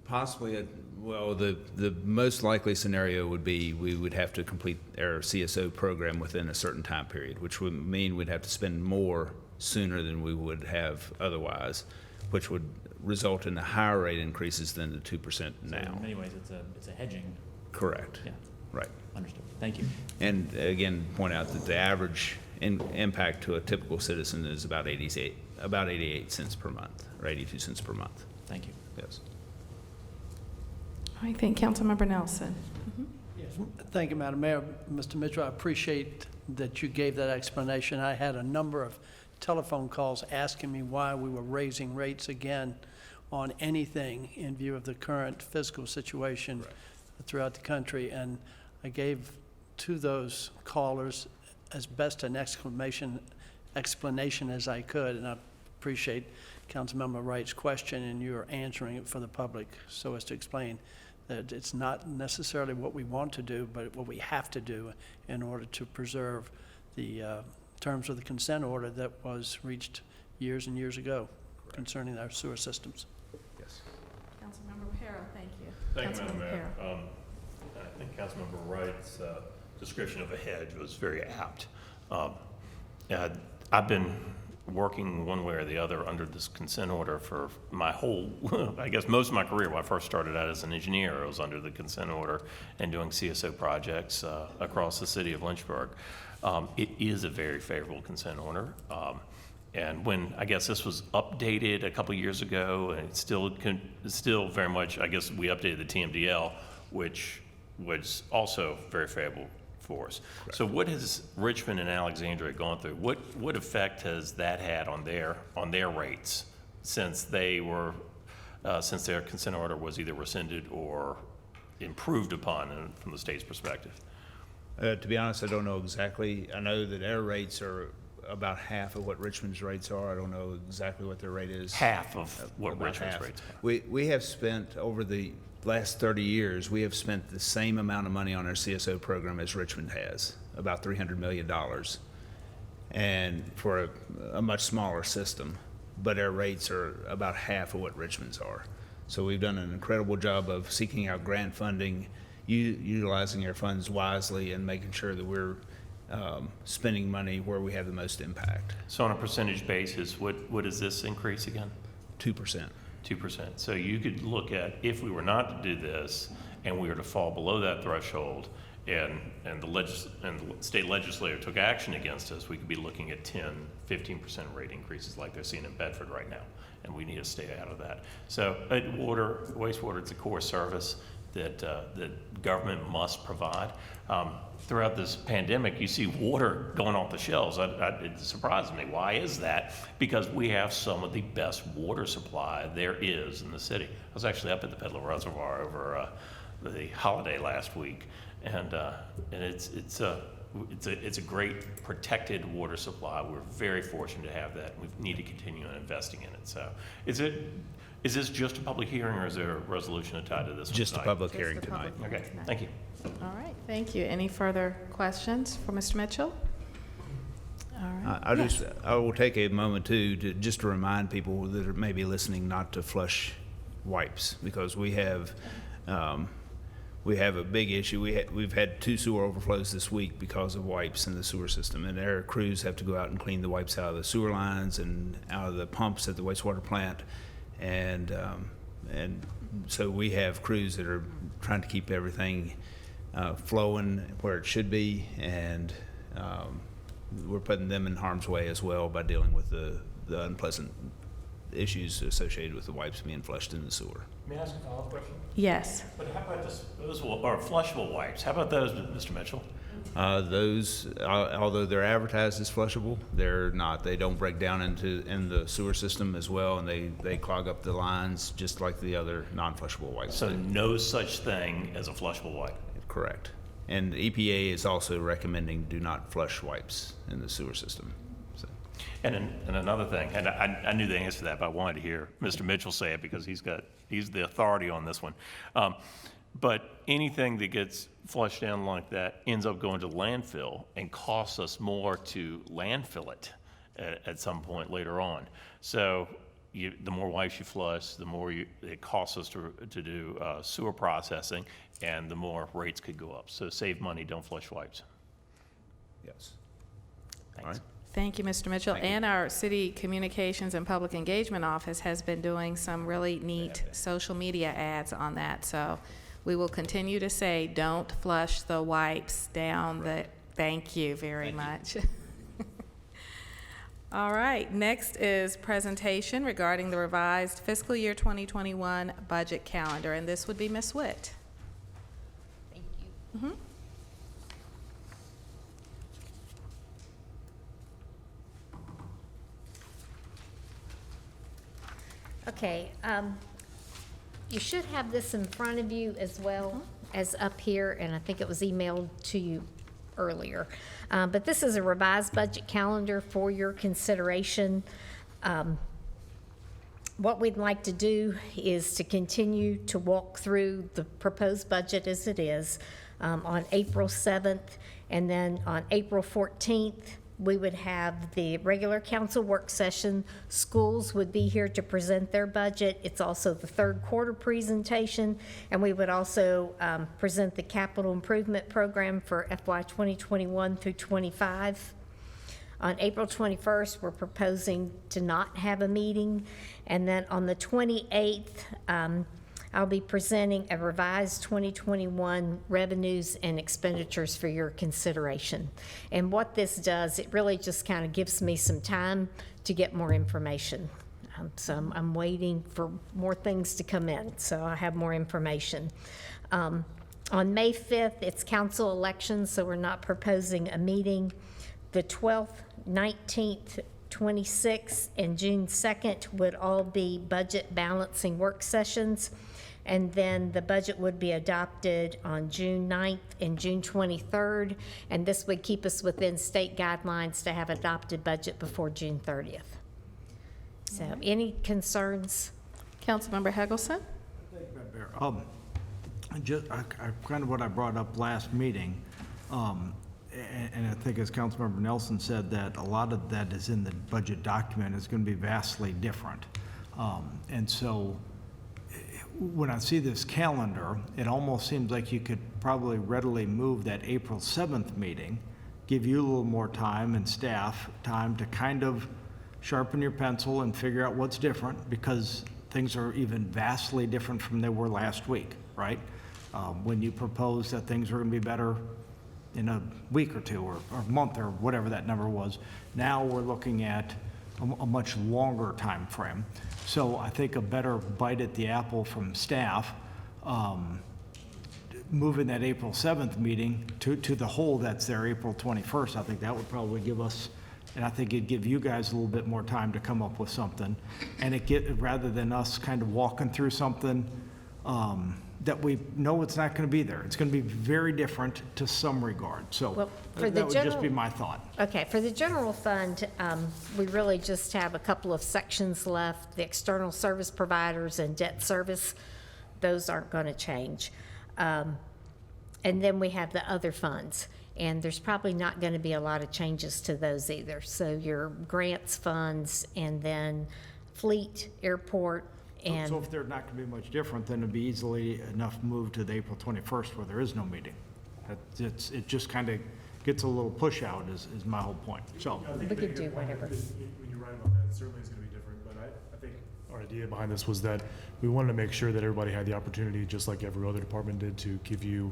Possibly. Well, the most likely scenario would be we would have to complete our CSO program within a certain time period, which would mean we'd have to spend more sooner than we would have otherwise, which would result in the higher rate increases than the 2% now. So in many ways, it's a hedging. Correct. Yeah. Right. Understood. Thank you. And again, point out that the average impact to a typical citizen is about 88 cents per month, or 82 cents per month. Thank you. Yes. All right, thank Councilmember Nelson. Yeah, Thank you, Madam Mayor. Mr. Mitchell, I appreciate that you gave that explanation. I had a number of telephone calls asking me why we were raising rates again on anything in view of the current fiscal situation throughout the country. And I gave to those callers as best an explanation as I could. And I appreciate Councilmember Wright's question and you're answering it for the public so as to explain that it's not necessarily what we want to do, but what we have to do in order to preserve the terms of the consent order that was reached years and years ago concerning our sewer systems. Yes. Councilmember Perro, thank you. Thank you, Madam Councilmember Mayor. Perro. I think Councilmember Wright's description of a hedge was very apt. I've been working one way or the other under this consent order for my whole, I guess most of my career. When I first started out as an engineer, I was under the consent order and doing CSO projects across the city of Lynchburg. It is a very favorable consent order. And when, I guess this was updated a couple years ago, and it's still very much, I guess we updated the TMDL, which was also very favorable for us. Correct. So what has Richmond and Alexandria gone through? What effect has that had on their rates since they were since their consent order was either rescinded or improved upon from the state's perspective? To be honest, I don't know exactly. I know that our rates are about half of what Richmond's rates are. I don't know exactly what their rate is. Half of what Richmond's rates are. We have spent over the last 30 years, we have spent the same amount of money on our CSO program as Richmond has, about $300 million, and for a much smaller system, but our rates are about half of what Richmond's are. So we've done an incredible job of seeking out grant funding, utilizing our funds wisely, and making sure that we're spending money where we have the most impact. So on a percentage basis, what is this increase again? 2%. 2%. So you could look at, if we were not to do this and we were to fall below that threshold and the state legislature took action against us, we could be looking at 10-15% rate increases like they're seeing in Bedford right now, and we need to stay out of that. So wastewater, it's a core service that government must provide. Throughout this pandemic, you see water going off the shelves. It surprises me. Why is that? Because we have some of the best water supply there is in the city. I was actually up at the Pedalo Reservoir over the holiday last week, and it's a great protected water supply. We're very fortunate to have that. We need to continue investing in it. So, is this just a public hearing, or is there a resolution tied to this? Just a public hearing tonight. Okay, thank you. All right, thank you. Any further questions for Mr. Mitchell? All right. I will take a moment too to remind people that are maybe listening not to flush wipes, because we have a big issue. We've had 2 sewer overflows this week because of wipes in the sewer system, and our crews have to go out and clean the wipes out of the sewer lines and out of the pumps at the wastewater plant, and so we have crews that are trying to keep everything flowing where it should be, and we're putting them in harm's way as well by dealing with the unpleasant issues associated with the wipes being flushed in the sewer. May I ask a follow-up question? Yes. But how about disposable or flushable wipes? How about those, Mr. Mitchell? Those, although they're advertised as flushable, they're not. They don't break down in the sewer system as well, and they clog up the lines just like the other non-flushable wipes. So no such thing as a flushable wipe? Correct. And EPA is also recommending do not flush wipes in the sewer system. So. And another thing, and I knew the answer to that, but I wanted to hear Mr. Mitchell say it because he's the authority on this one. But anything that gets flushed down like that ends up going to landfill and costs us more to landfill it at some point later on. So the more wipes you flush, the more it costs us to do sewer processing, and the more rates could go up. So save money, don't flush wipes. Yes. Thanks. All right. Thank you, Mr. Mitchell. And our City Communications and Public Engagement Office has been doing some really neat social media ads on that. So we will continue to say, don't flush the wipes down the, thank you very much. All right, next is presentation regarding the revised fiscal year 2021 budget calendar, and this would be Ms. Witt. Thank you. Okay, you should have this in front of you as well as up here, and I think it was emailed to you earlier. But this is a revised budget calendar for your consideration. What we'd like to do is to continue to walk through the proposed budget as it is on April 7th, and then on April 14th, we would have the regular council work session. Schools would be here to present their budget. It's also the third quarter presentation, and we would also present the capital improvement program for FY 2021 through 25. On April 21st, we're proposing to not have a meeting, and then on the 28th, I'll be presenting a revised 2021 revenues and expenditures for your consideration. And what this does, it really just kind of gives me some time to get more information. So I'm waiting for more things to come in, so I have more information. On May 5th, it's council elections, so we're not proposing a meeting. The 12th, 19th, 26th, and June 2nd would all be budget balancing work sessions. And then the budget would be adopted on June 9th and June 23rd. And this would keep us within state guidelines to have adopted budget before June 30th. So any concerns? Councilmember Hegelson? Just kind of what I brought up last meeting, and I think as Councilmember Nelson said, that a lot of that is in the budget document is going to be vastly different. And so when I see this calendar, it almost seems like you could probably readily move that April 7th meeting, give you a little more time and staff time to kind of sharpen your pencil and figure out what's different, because things are even vastly different from they were last week, right? When you proposed that things were going to be better in a week or two or a month or whatever that number was, now we're looking at a much longer time frame. So I think a better bite at the apple from staff, moving that April 7th meeting to the whole that's there April 21st, I think that would probably give us, and I think it'd give you guys a little bit more time to come up with something. And rather than us kind of walking through something that we know it's not going to be there. It's going to be very different to some regard. So Well, for that the would just general- be my thought. Okay, for the general fund, we really just have a couple of sections left. The external service providers and debt service, those aren't going to change. And then we have the other funds, and there's probably not going to be a lot of changes to those either. So your grants funds, and then fleet, airport, and So if they're not going to be much different, then it'd be easily enough moved to the April 21st where there is no meeting. It just kind of gets a little push out is my whole point. So we could do whatever. When you're right about that, it certainly is going to be different, but I think our idea behind this was that we wanted to make sure that everybody had the opportunity, just like every other department did, to give you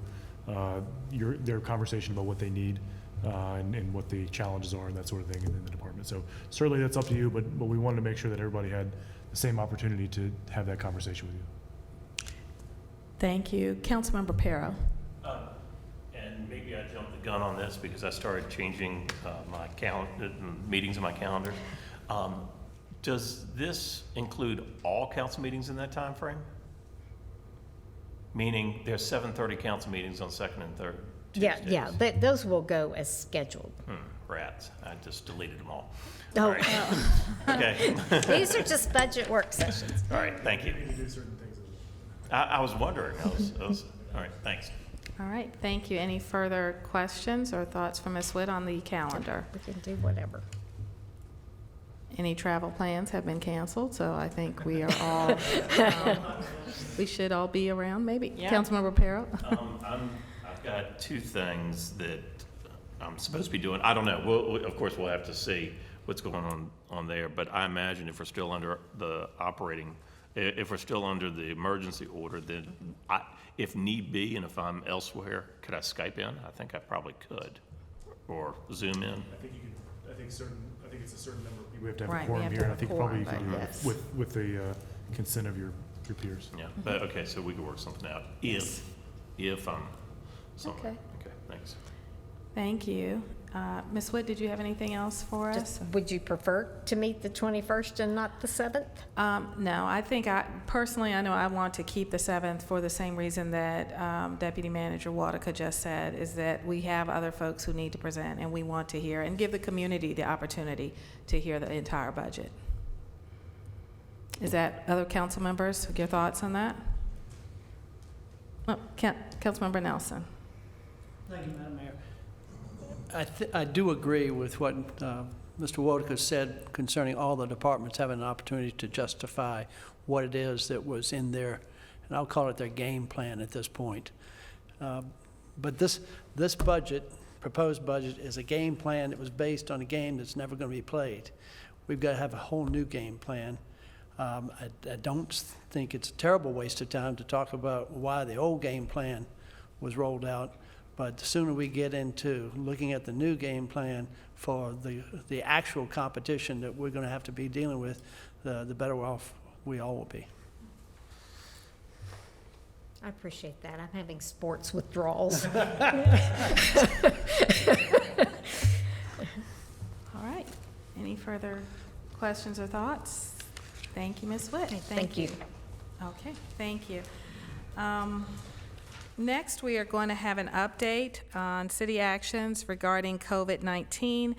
their conversation about what they need and what the challenges are and that sort of thing in the department. So certainly that's up to you, but we wanted to make sure that everybody had the same opportunity to have that conversation with you. Thank you. Councilmember Pero. And maybe I jumped the gun on this because I started changing my meetings in my calendar. Does this include all council meetings in that time frame? Meaning there's 7:30 council meetings on second and third Tuesdays? Yeah, those will go as scheduled. Rats. I just deleted them all. Oh, All right. Okay. These are just budget work sessions. All right, thank you. I was wondering. All right, thanks. All right, thank you. Any further questions or thoughts from Ms. Witt on the calendar? We can do whatever. Any travel plans have been canceled, so I think we are all, we should all be around, maybe. Yeah. Councilmember Pero? I've got two things that I'm supposed to be doing. I don't know. Of course, we'll have to see what's going on there, but I imagine if we're still under the if we're still under the emergency order, then if need be, and if I'm elsewhere, could I Skype in? I think I probably could, or Zoom in. I think it's a certain number of people. We have to have Right, a we quorum have to here, and I have a think probably you quorum, can do but it yes. with the consent of your peers. Yeah, but okay, so we could work something out if I'm somewhere. Okay. Okay, thanks. Thank you. Ms. Wood, did you have anything else for us? Would you prefer to meet the 21st and not the 7th? No, I think personally, I know I want to keep the 7th for the same reason that Deputy Manager Wadika just said, is that we have other folks who need to present, and we want to hear and give the community the opportunity to hear the entire budget. Is that other council members? Your thoughts on that? Oh, Councilmember Nelson. Thank you, Madam Mayor. I do agree with what Mr. Wodika said concerning all the departments having an opportunity to justify what it is that was in their, and I'll call it their game plan at this point. But this budget, proposed budget, is a game plan that was based on a game that's never going to be played. We've got to have a whole new game plan. I don't think it's a terrible waste of time to talk about why the old game plan was rolled out. But the sooner we get into looking at the new game plan for the actual competition that we're going to have to be dealing with, the better off we all will be. I appreciate that. I'm having sports withdrawals. All right. Any further questions or thoughts? Thank you, Ms. Witt. Thank you. Okay, thank you. Next, we are going to have an update on city actions regarding COVID-19,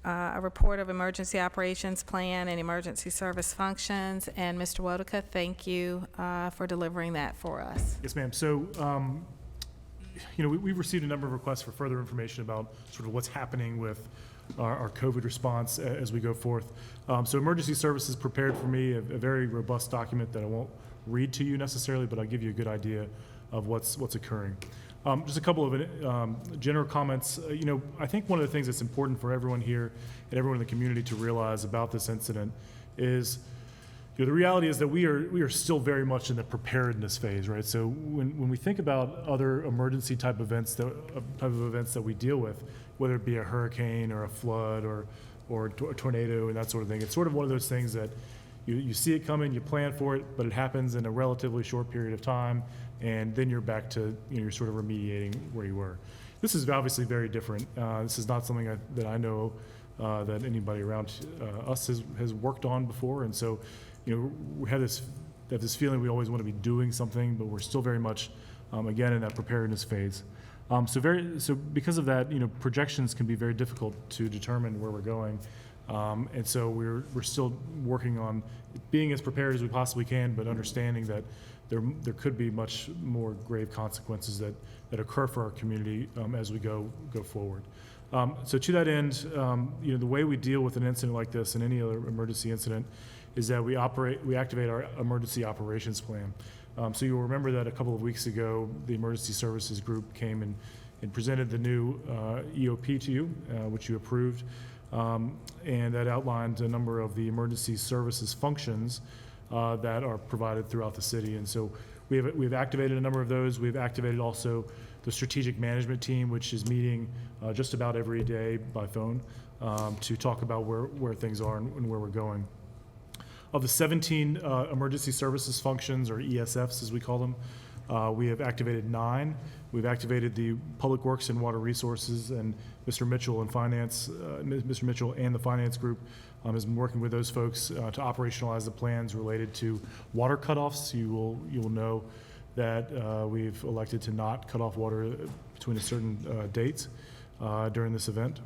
a report of emergency operations plan and emergency service functions. And Mr. Wodika, thank you for delivering that for us. Yes, ma'am. So, we've received a number of requests for further information about sort of what's happening with our COVID response as we go forth. So Emergency Services prepared for me a very robust document that I won't read to you necessarily, but I'll give you a good idea of what's occurring. Just a couple of general comments. I think one of the things that's important for everyone here and everyone in the community to realize about this incident is, the reality is that we are still very much in the preparedness phase, right? So when we think about other emergency type of events that we deal with, whether it be a hurricane or a flood or a tornado and that sort of thing, it's sort of one of those things that you see it coming, you plan for it, but it happens in a relatively short period of time, and then you're back to, you're sort of remediating where you were. This is obviously very different. This is not something that I know that anybody around us has worked on before, and so, we have this feeling we always want to be doing something, but we're still very much, again, in that preparedness phase. So because of that, projections can be very difficult to determine where we're going. And so we're still working on being as prepared as we possibly can, but understanding that there could be much more grave consequences that occur for our community as we go forward. So to that end, the way we deal with an incident like this and any other emergency incident is that we activate our emergency operations plan. So you'll remember that a couple of weeks ago, the Emergency Services Group came and presented the new EOP to you, which you approved. And that outlined a number of the emergency services functions that are provided throughout the city. And so we've activated a number of those. We've activated also the strategic management team, which is meeting just about every day by phone to talk about where things are and where we're going. Of the 17 emergency services functions, or ESFs as we call them, we have activated 9. We've activated the Public Works and Water Resources, and Mr. Mitchell and Mr. Mitchell and the Finance Group has been working with those folks to operationalize the plans related to water cutoffs. You will know that we've elected to not cut off water between a certain dates during this event.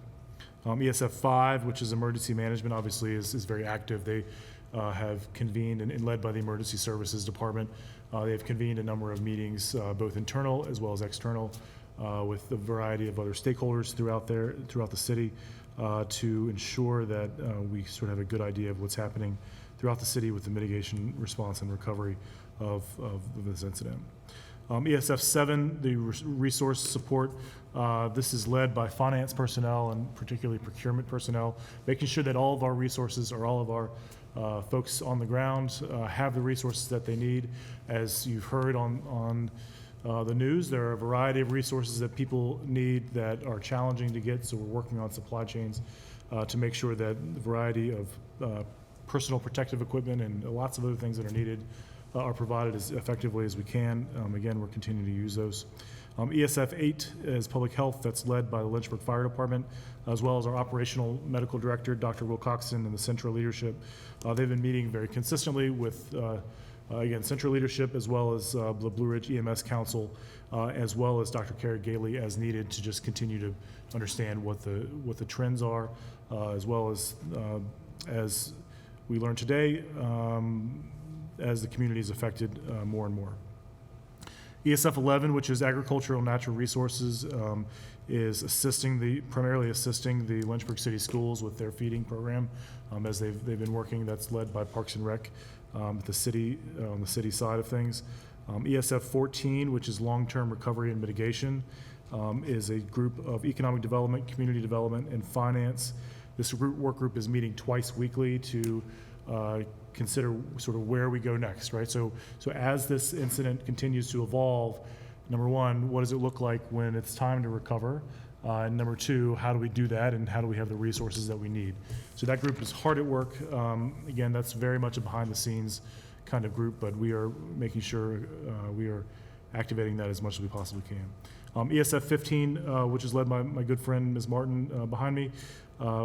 ESF 5, which is emergency management, obviously is very active. They have convened, and led by the Emergency Services Department, they've convened a number of meetings, both internal as well as external, with a variety of other stakeholders throughout the city to ensure that we sort of have a good idea of what's happening throughout the city with the mitigation, response, and recovery of this incident. ESF 7, the resource support, this is led by finance personnel and particularly procurement personnel, making sure that all of our resources or all of our folks on the ground have the resources that they need. As you've heard on the news, there are a variety of resources that people need that are challenging to get, so we're working on supply chains to make sure that the variety of personal protective equipment and lots of other things that are needed are provided as effectively as we can. Again, we're continuing to use those. ESF 8 is public health, that's led by the Lynchburg Fire Department, as well as our operational medical director, Dr. Will Coxon, and the central leadership. They've been meeting very consistently with, again, central leadership, as well as the Blue Ridge EMS Council, as well as Dr. Carrie Gailey as needed to just continue to understand what the trends are, as well as we learned today, as the community is affected more and more. ESF 11, which is agricultural and natural resources, is primarily assisting the Lynchburg City Schools with their feeding program as they've been working. That's led by Parks and Rec at the city, on the city side of things. ESF 14, which is long-term recovery and mitigation, is a group of economic development, community development, and finance. This work group is meeting twice weekly to consider sort of where we go next, right? So as this incident continues to evolve, number one, what does it look like when it's time to recover? And number two, how do we do that, and how do we have the resources that we need? So that group is hard at work. Again, that's very much a behind-the-scenes kind of group, but we are making sure we are activating that as much as we possibly can. ESF 15, which is led by my good friend Ms. Martin behind me,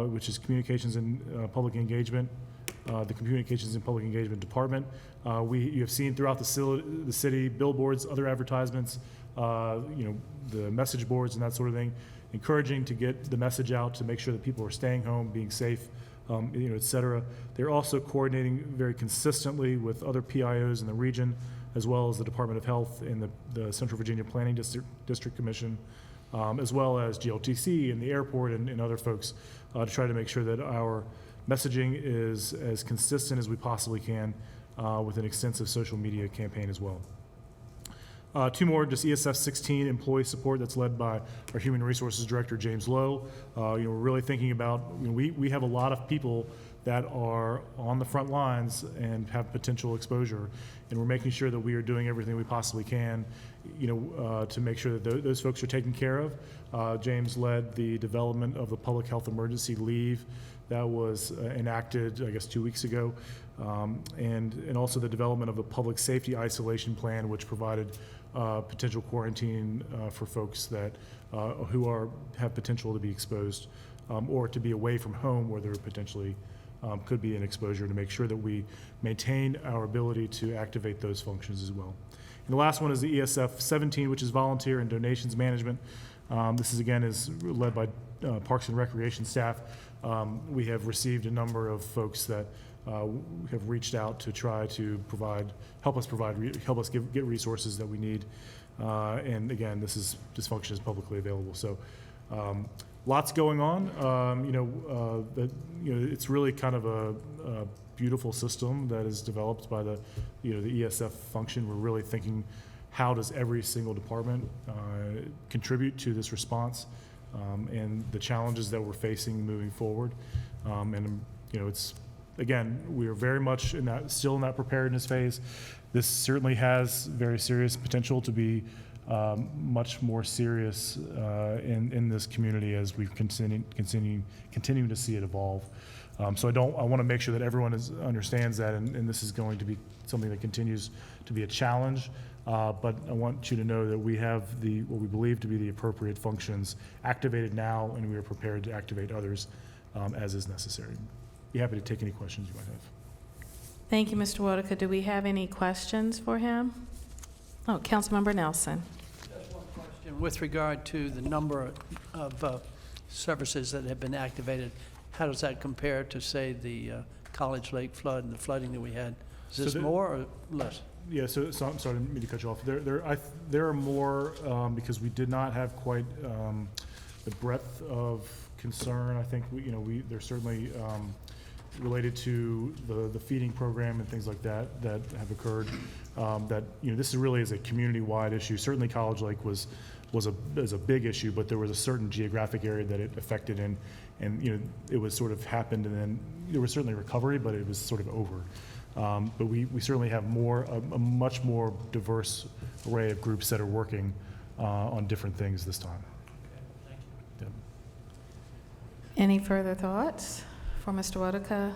which is Communications and Public Engagement, the Communications and Public Engagement Department. You have seen throughout the city billboards, other advertisements, the message boards and that sort of thing, encouraging to get the message out to make sure that people are staying home, being safe, et cetera. They're also coordinating very consistently with other PIOs in the region, as well as the Department of Health and the Central Virginia Planning District Commission, as well as GLTC and the airport and other folks to try to make sure that our messaging is as consistent as we possibly can with an extensive social media campaign as well. Two more, just ESF 16, employee support, that's led by our Human Resources Director, James Lowe. We're really thinking about, we have a lot of people that are on the front lines and have potential exposure, and we're making sure that we are doing everything we possibly can, to make sure that those folks are taken care of. James led the development of the public health emergency leave that was enacted, I guess, 2 weeks ago, and also the development of the public safety isolation plan, which provided potential quarantine for folks that who have potential to be exposed or to be away from home where there potentially could be an exposure, to make sure that we maintain our ability to activate those functions as well. And the last one is the ESF 17, which is volunteer and donations management. This is led by Parks and Recreation staff. We have received a number of folks that have reached out to try to help us get resources that we need. And again, this function is publicly available. So lots going on. It's really kind of a beautiful system that is developed by the ESF function. We're really thinking, how does every single department contribute to this response and the challenges that we're facing moving forward? It's, again, we are very much still in that preparedness phase. This certainly has very serious potential to be much more serious in this community as we continue to see it evolve. So I want to make sure that everyone understands that, and this is going to be something that continues to be a challenge. But I want you to know that we have what we believe to be the appropriate functions activated now, and we are prepared to activate others as is necessary. Be happy to take any questions you might have. Thank you, Mr. Wotica. Do we have any questions for him? Oh, Councilmember Nelson. Just one question with regard to the number of services that have been activated. How does that compare to, say, the College Lake flood and the flooding that we had? Is this more or less? Yeah, so I'm sorry, I didn't mean to cut you off. There are more because we did not have quite the breadth of concern. I think they're certainly related to the feeding program and things like that have occurred. This really is a community-wide issue. Certainly, College Lake was a big issue, but there was a certain geographic area that it affected in, and it was sort of happened, and then there was certainly recovery, but it was sort of over. But we certainly have a much more diverse array of groups that are working on different things this time. Okay, thank you. Yeah. Any further thoughts for Mr. Wotica?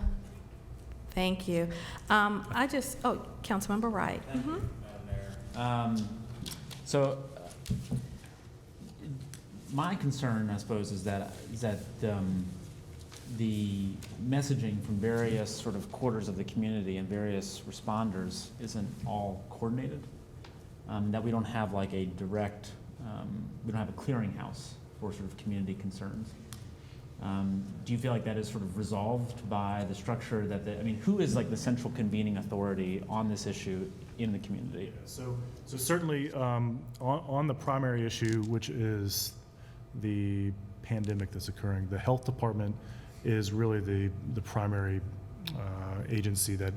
Thank you. Councilmember Wright. Thank you, Madam Mayor. my concern, I suppose, is that the messaging from various sort of quarters of the community and various responders isn't all coordinated. That we don't have like a direct, we don't have a clearinghouse for sort of community concerns. Do you feel like that is sort of resolved by the structure that I mean, who is like the central convening authority on this issue in the community? So certainly on the primary issue, which is the pandemic that's occurring, the health department is really the primary agency that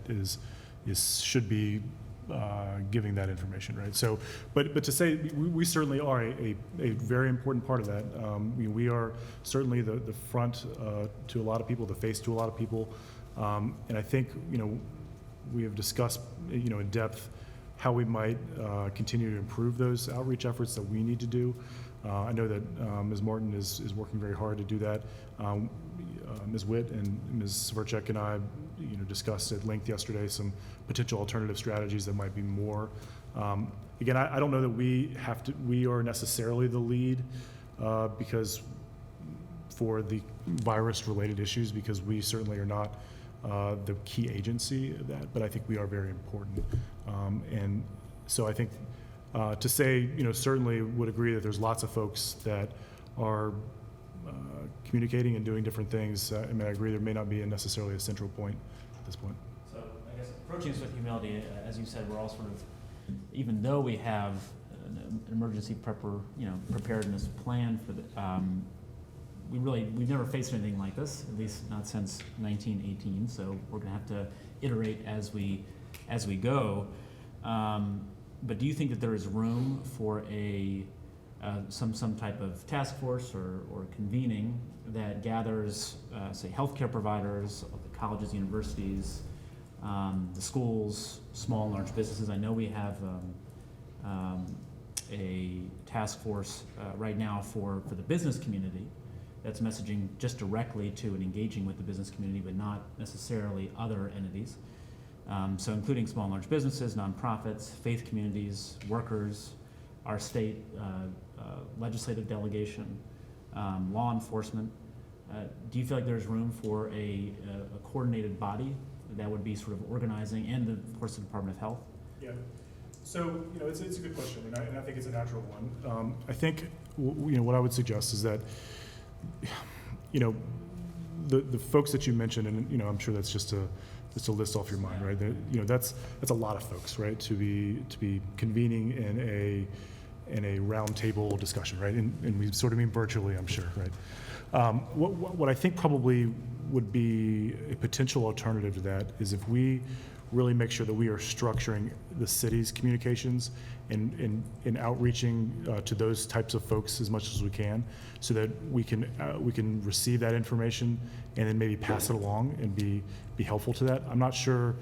should be giving that information, right? So, but to say we certainly are a very important part of that. We are certainly the front to a lot of people, the face to a lot of people, and I think we have discussed in depth how we might continue to improve those outreach efforts that we need to do. I know that Ms. Martin is working very hard to do that. Ms. Witt and Ms. Sverchek and I discussed at length yesterday some potential alternative strategies that might be more. Again, I don't know that we are necessarily the lead because for the virus-related issues, because we certainly are not the key agency of that, but I think we are very important. And so I think to say, certainly would agree that there's lots of folks that are communicating and doing different things. I mean, I agree there may not be necessarily a central point at this point. So I guess approaching this with humility, as you said, we're all sort of, even though we have an emergency preparedness plan for the, we've never faced anything like this, at least not since 1918. So we're going to have to iterate as we go. But do you think that there is room for some type of task force or convening that gathers, say, healthcare providers, the colleges, universities, the schools, small and large businesses? I know we have a task force right now for the business community that's messaging just directly to and engaging with the business community, but not necessarily other entities. So including small and large businesses, nonprofits, faith communities, workers, our state legislative delegation, law enforcement. Do you feel like there's room for a coordinated body that would be sort of organizing, and of course the Department of Health? Yeah. So it's a good question, and I think it's a natural one. I think what I would suggest is that the folks that you mentioned, and I'm sure that's just a list off your mind, right? That, that's a lot of folks, right? To be convening in a roundtable discussion, right? And we sort of mean virtually, I'm sure, right? What I think probably would be a potential alternative to that is if we really make sure that we are structuring the city's communications and outreaching to those types of folks as much as we can, so that we can receive that information and then maybe pass it along and be helpful to that. I'm not sure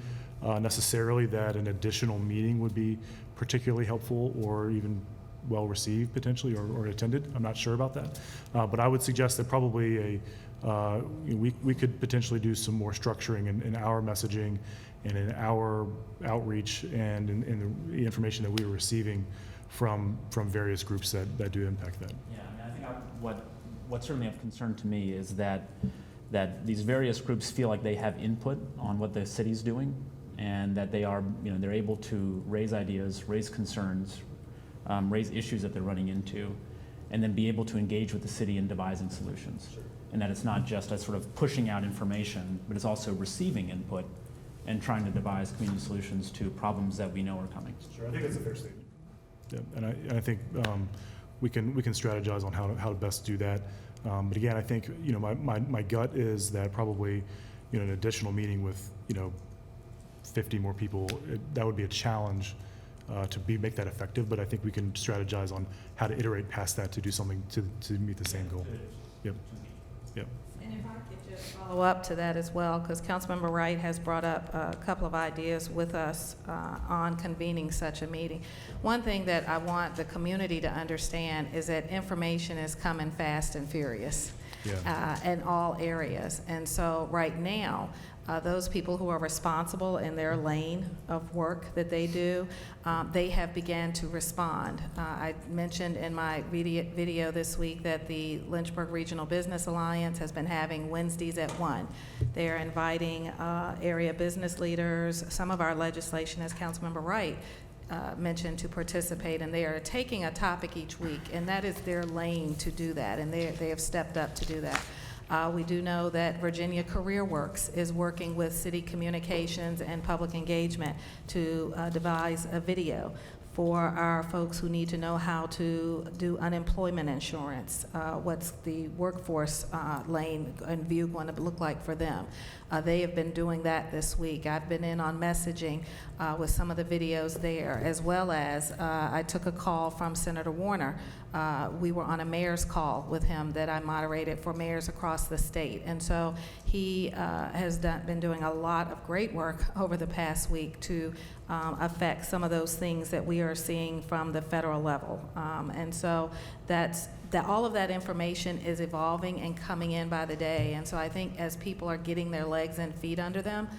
necessarily that an additional meeting would be particularly helpful or even well received potentially or attended. I'm not sure about that, but I would suggest that probably we could potentially do some more structuring in our messaging and in our outreach and in the information that we are receiving from various groups that do impact that. Yeah, I mean, I think what's certainly of concern to me is that these various groups feel like they have input on what the city's doing, and that they are, they're able to raise ideas, raise concerns, raise issues that they're running into, and then be able to engage with the city in devising solutions. Sure. And that it's not just a sort of pushing out information, but it's also receiving input and trying to devise community solutions to problems that we know are coming. Sure, I think that's a fair statement. Yeah, and I think we can strategize on how to best do that. But again, I think my gut is that probably an additional meeting with 50 more people, that would be a challenge to make that effective. But I think we can strategize on how to iterate past that to do something to meet the same goal. Yep. Yep. And if I could just follow up to that as well, because Councilmember Wright has brought up a couple of ideas with us on convening such a meeting. One thing that I want the community to understand is that information is coming fast and furious in all areas. And so right now, those people who are responsible in their lane of work that they do, they have began to respond. I mentioned in my video this week that the Lynchburg Regional Business Alliance has been having Wednesdays at 1. They are inviting area business leaders, some of our legislation, as Councilmember Wright mentioned, to participate, and they are taking a topic each week, and that is their lane to do that, and they have stepped up to do that. We do know that Virginia Career Works is working with city communications and public engagement to devise a video for our folks who need to know how to do unemployment insurance. What's the workforce lane and view going to look like for them? They have been doing that this week. I've been in on messaging with some of the videos there, as well as I took a call from Senator Warner. We were on a mayor's call with him that I moderated for mayors across the state. And so he has been doing a lot of great work over the past week to affect some of those things that we are seeing from the federal level. And so all of that information is evolving and coming in by the day. And so I think as people are getting their legs and feet under them,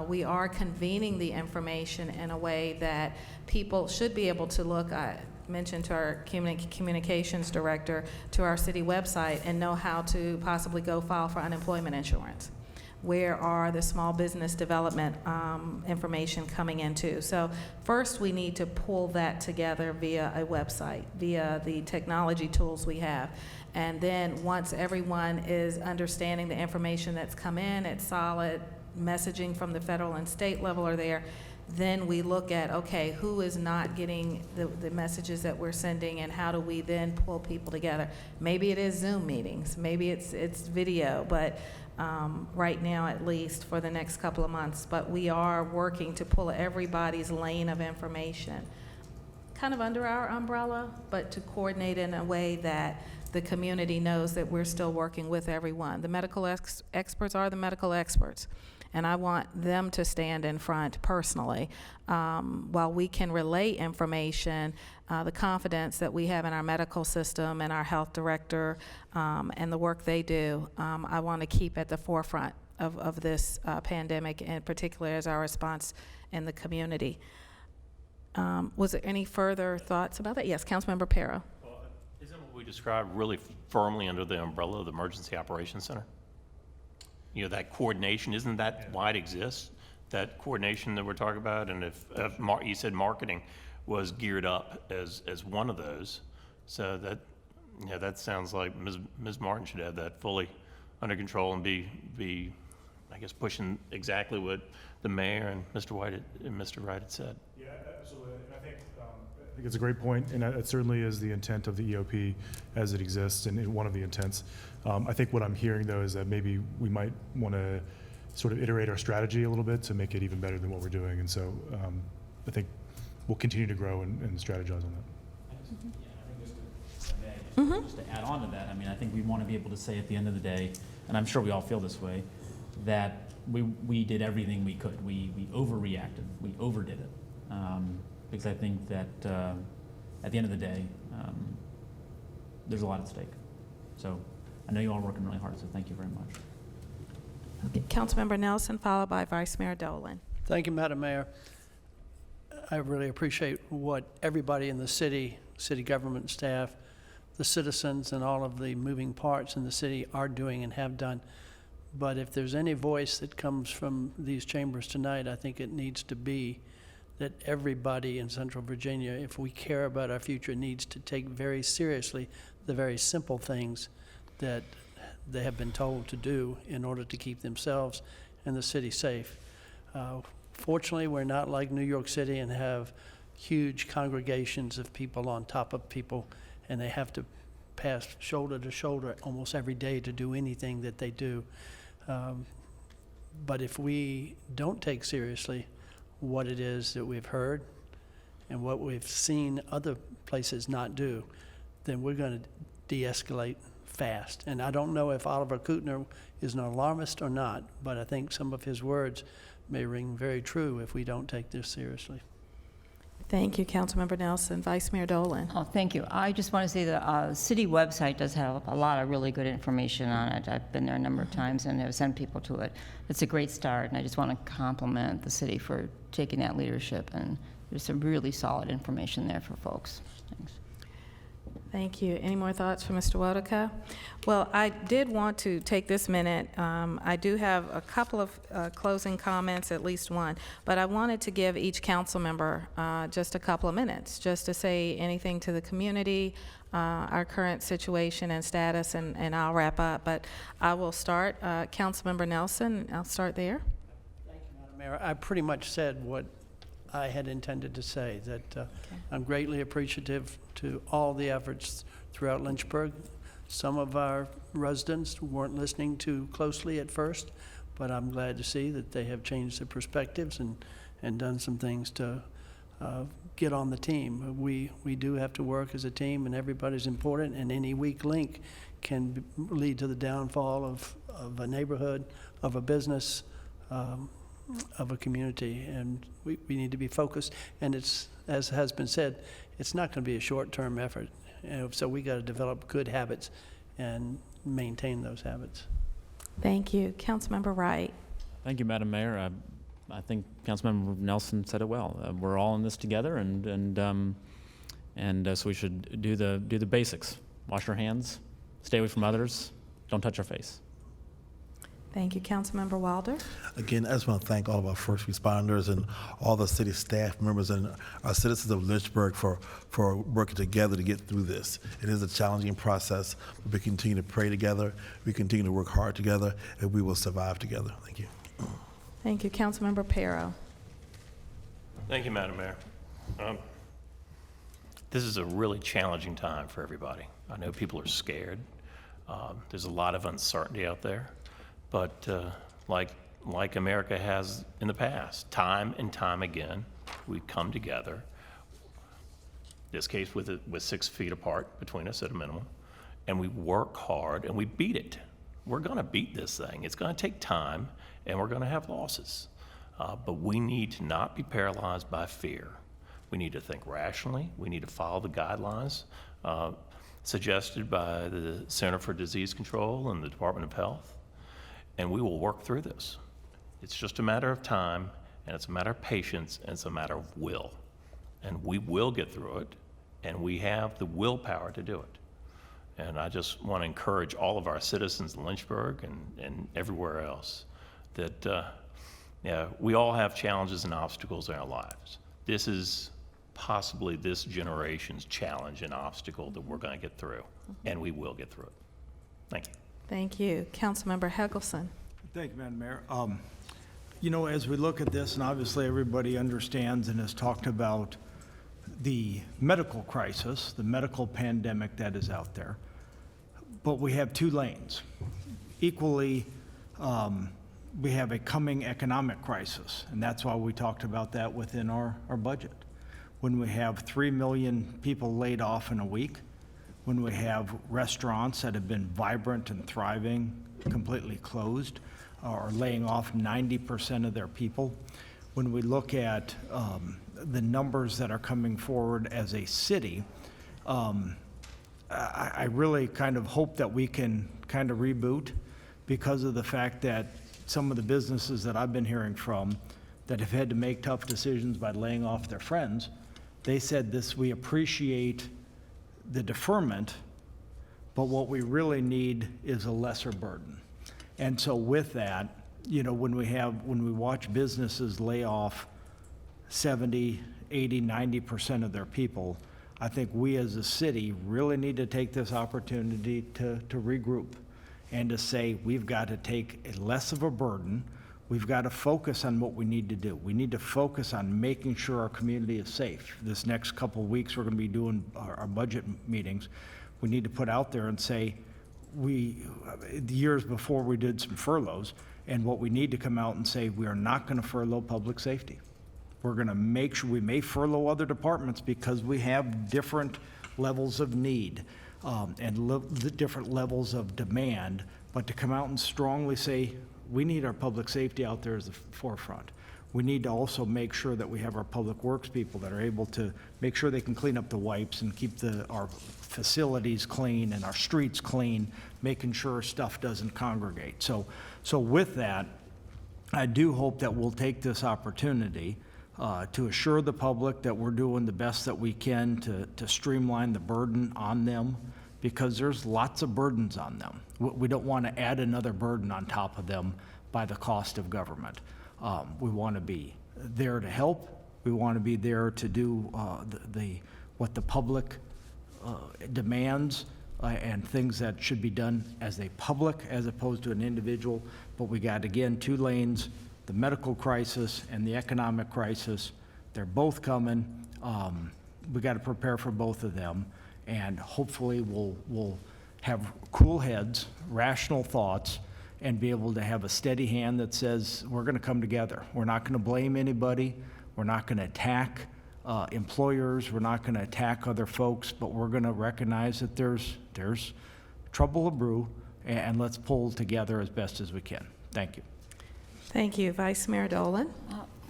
we are convening the information in a way that people should be able to look at. Mentioned to our communications director, to our city website, and know how to possibly go file for unemployment insurance. Where are the small business development information coming into? So first we need to pull that together via a website, via the technology tools we have. And then once everyone is understanding the information that's come in, it's solid, messaging from the federal and state level are there, then we look at, okay, who is not getting the messages that we're sending, and how do we then pull people together? Maybe it is Zoom meetings, maybe it's video, but right now, at least for the next couple of months, but we are working to pull everybody's lane of information kind of under our umbrella, but to coordinate in a way that the community knows that we're still working with everyone. The medical experts are the medical experts, and I want them to stand in front personally. While we can relay information, the confidence that we have in our medical system and our health director and the work they do, I want to keep at the forefront of this pandemic, and particularly as our response in the community. Was there any further thoughts about that? Yes, Councilmember Pero. Well, isn't what we described really firmly under the umbrella of the Emergency Operations Center? You know, that coordination, isn't that why it exists? That coordination that we're talking about, and if you said marketing was geared up as one of those, so that, yeah, that sounds like Ms. Martin should have that fully under control and be I guess, pushing exactly what the mayor and Mr. Wright had said. Yeah, absolutely. I think it's a great point, and it certainly is the intent of the EOP as it exists, and one of the intents. I think what I'm hearing, though, is that maybe we might want to sort of iterate our strategy a little bit to make it even better than what we're doing. And so I think we'll continue to grow and strategize on that. Just to add on to that, I mean, I think we want to be able to say at the end of the day, and I'm sure we all feel this way, that we did everything we could. We overreacted. We overdid it. Because I think that at the end of the day, there's a lot at stake. So I know you all are working really hard, so thank you very much. Okay, Councilmember Nelson, followed by Vice Mayor Dolan. Thank you, Madam Mayor. I really appreciate what everybody in the city government staff, the citizens, and all of the moving parts in the city are doing and have done. But if there's any voice that comes from these chambers tonight, I think it needs to be that everybody in Central Virginia, if we care about our future, needs to take very seriously the very simple things that they have been told to do in order to keep themselves and the city safe. Fortunately, we're not like New York City and have huge congregations of people on top of people, and they have to pass shoulder to shoulder almost every day to do anything that they do. But if we don't take seriously what it is that we've heard and what we've seen other places not do, then we're going to de-escalate fast. And I don't know if Oliver Kuttner is an alarmist or not, but I think some of his words may ring very true if we don't take this seriously. Thank you, Councilmember Nelson. Vice Mayor Dolan. Oh, thank you. I just want to say the city website does have a lot of really good information on it. I've been there a number of times and have sent people to it. It's a great start, and I just want to compliment the city for taking that leadership, and there's some really solid information there for folks. Thanks. Thank you. Any more thoughts for Mr. Wodeka? Well, I did want to take this minute. I do have a couple of closing comments, at least one, but I wanted to give each council member just a couple of minutes, just to say anything to the community, our current situation and status, and I'll wrap up. But I will start. Councilmember Nelson, I'll start there. Thank you, Madam Mayor. I pretty much said what I had intended to say, that I'm greatly appreciative to all the efforts throughout Lynchburg. Some of our residents weren't listening too closely at first, but I'm glad to see that they have changed their perspectives and done some things to get on the team. We do have to work as a team, and everybody's important, and any weak link can lead to the downfall of a neighborhood, of a business, of a community, and we need to be focused. And it's, as has been said, it's not going to be a short-term effort. So we got to develop good habits and maintain those habits. Thank you. Councilmember Wright. Thank you, Madam Mayor. I think Councilmember Nelson said it well. We're all in this together, and so we should do the basics. Wash our hands, stay away from others, don't touch our face. Thank you. Councilmember Wilder. Again, I just want to thank all of our first responders and all the city staff members and our citizens of Lynchburg for working together to get through this. It is a challenging process, but we continue to pray together, we continue to work hard together, and we will survive together. Thank you. Thank you. Councilmember Pero. Thank you, Madam Mayor. This is a really challenging time for everybody. I know people are scared. There's a lot of uncertainty out there. But like America has in the past, time and time again, we come together, this case with 6 feet apart between us at a minimum, and we work hard and we beat it. We're going to beat this thing. It's going to take time, and we're going to have losses. But we need to not be paralyzed by fear. We need to think rationally. We need to follow the guidelines suggested by the Center for Disease Control and the Department of Health. And we will work through this. It's just a matter of time, and it's a matter of patience, and it's a matter of will. And we will get through it, and we have the willpower to do it. And I just want to encourage all of our citizens in Lynchburg and everywhere else that we all have challenges and obstacles in our lives. This is possibly this generation's challenge and obstacle that we're going to get through, and we will get through it. Thank you. Thank you. Councilmember Hegelson. Thank you, Madam Mayor. You know, as we look at this, and obviously everybody understands and has talked about the medical crisis, the medical pandemic that is out there, but we have 2 lanes. Equally, we have a coming economic crisis, and that's why we talked about that within our budget. When we have 3 million people laid off in a week, when we have restaurants that have been vibrant and thriving completely closed or laying off 90% of their people, when we look at the numbers that are coming forward as a city, I really kind of hope that we can kind of reboot because of the fact that some of the businesses that I've been hearing from that have had to make tough decisions by laying off their friends, they said this, we appreciate the deferment, but what we really need is a lesser burden. And so with that, you know, when we watch businesses lay off 70, 80, 90% of their people, I think we as a city really need to take this opportunity to regroup and to say we've got to take less of a burden. We've got to focus on what we need to do. We need to focus on making sure our community is safe. This next couple of weeks, we're going to be doing our budget meetings. We need to put out there and say, the years before we did some furloughs, and what we need to come out and say, we are not going to furlough public safety. We're going to make sure we may furlough other departments because we have different levels of need and different levels of demand, but to come out and strongly say, we need our public safety out there as the forefront. we need to also make sure that we have our public works people that are able to make sure they can clean up the wipes and keep our facilities clean and our streets clean, making sure stuff doesn't congregate. So with that, I do hope that we'll take this opportunity to assure the public that we're doing the best that we can to streamline the burden on them, because there's lots of burdens on them. We don't want to add another burden on top of them by the cost of government. We want to be there to help. We want to be there to do what the public demands and things that should be done as a public as opposed to an individual. But we got, again, two lanes, the medical crisis and the economic crisis. They're both coming. We got to prepare for both of them. And hopefully we'll have cool heads, rational thoughts, and be able to have a steady hand that says we're going to come together. We're not going to blame anybody. We're not going to attack employers. We're not going to attack other folks, but we're going to recognize that there's trouble to brew, and let's pull together as best as we can. Thank you. Thank you. Vice Mayor Dolan?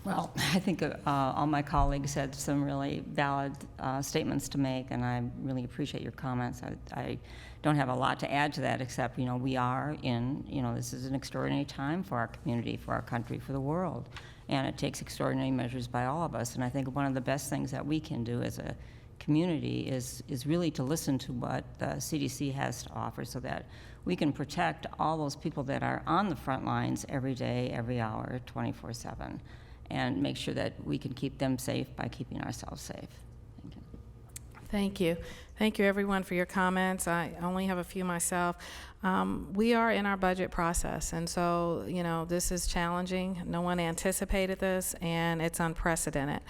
Well, I think all my colleagues had some really valid statements to make, and I really appreciate your comments. I don't have a lot to add to that, except, we are in, this is an extraordinary time for our community, for our country, for the world, and it takes extraordinary measures by all of us. And I think one of the best things that we can do as a community is really to listen to what the CDC has to offer, so that we can protect all those people that are on the front lines every day, every hour, 24/7. And make sure that we can keep them safe by keeping ourselves safe. Thank you. Thank you. Thank you, everyone, for your comments. I only have a few myself. We are in our budget process, and so, this is challenging. No one anticipated this, and it's unprecedented.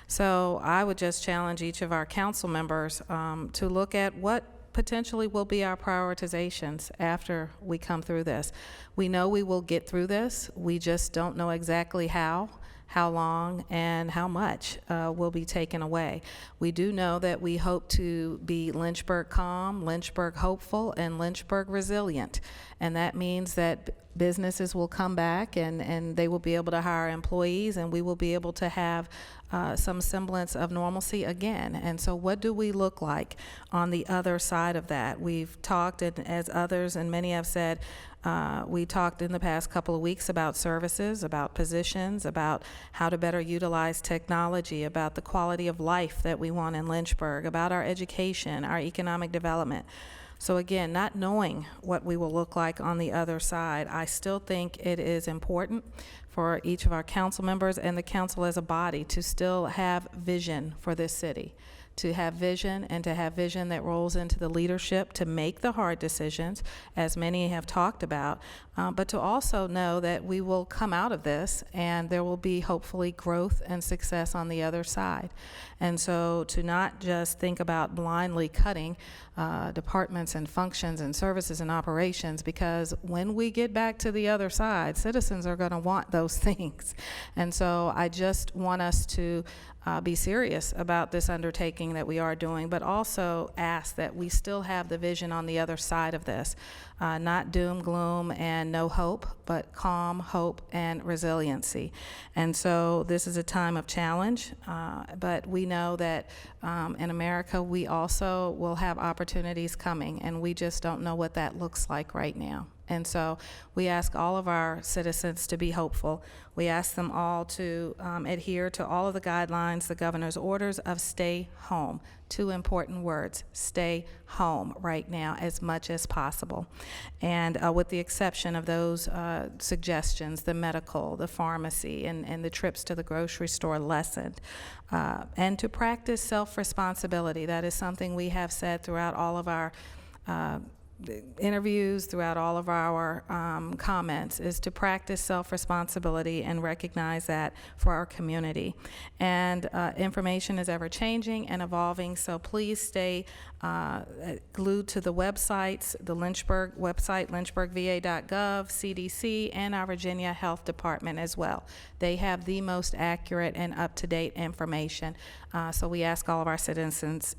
So I would just challenge each of our council members to look at what potentially will be our prioritizations after we come through this. We know we will get through this. We just don't know exactly how long, and how much will be taken away. We do know that we hope to be Lynchburg calm, Lynchburg hopeful, and Lynchburg resilient. And that means that businesses will come back and they will be able to hire employees, and we will be able to have some semblance of normalcy again. And so what do we look like on the other side of that? We've talked, and as others and many have said, we talked in the past couple of weeks about services, about positions, about how to better utilize technology, about the quality of life that we want in Lynchburg, about our education, our economic development. So again, not knowing what we will look like on the other side, I still think it is important for each of our council members and the council as a body to still have vision for this city, to have vision, and to have vision that rolls into the leadership to make the hard decisions, as many have talked about, but to also know that we will come out of this and there will be hopefully growth and success on the other side. And so to not just think about blindly cutting departments and functions and services and operations, because when we get back to the other side, citizens are going to want those things. And so I just want us to be serious about this undertaking that we are doing, but also ask that we still have the vision on the other side of this. Not doom, gloom, and no hope, but calm, hope, and resiliency. And so this is a time of challenge, but we know that in America we also will have opportunities coming, and we just don't know what that looks like right now. And so we ask all of our citizens to be hopeful. We ask them all to adhere to all of the guidelines, the governor's orders of stay home. Two important words: stay home right now as much as possible. And with the exception of those suggestions, the medical, the pharmacy, and the trips to the grocery store lessened. And to practice self-responsibility. That is something we have said throughout all of our interviews, throughout all of our comments, is to practice self-responsibility and recognize that for our community. And information is ever changing and evolving, so please stay glued to the websites, the Lynchburg website, lynchburgva.gov, CDC, and our Virginia Health Department as well. They have the most accurate and up-to-date information. So we ask all of our citizens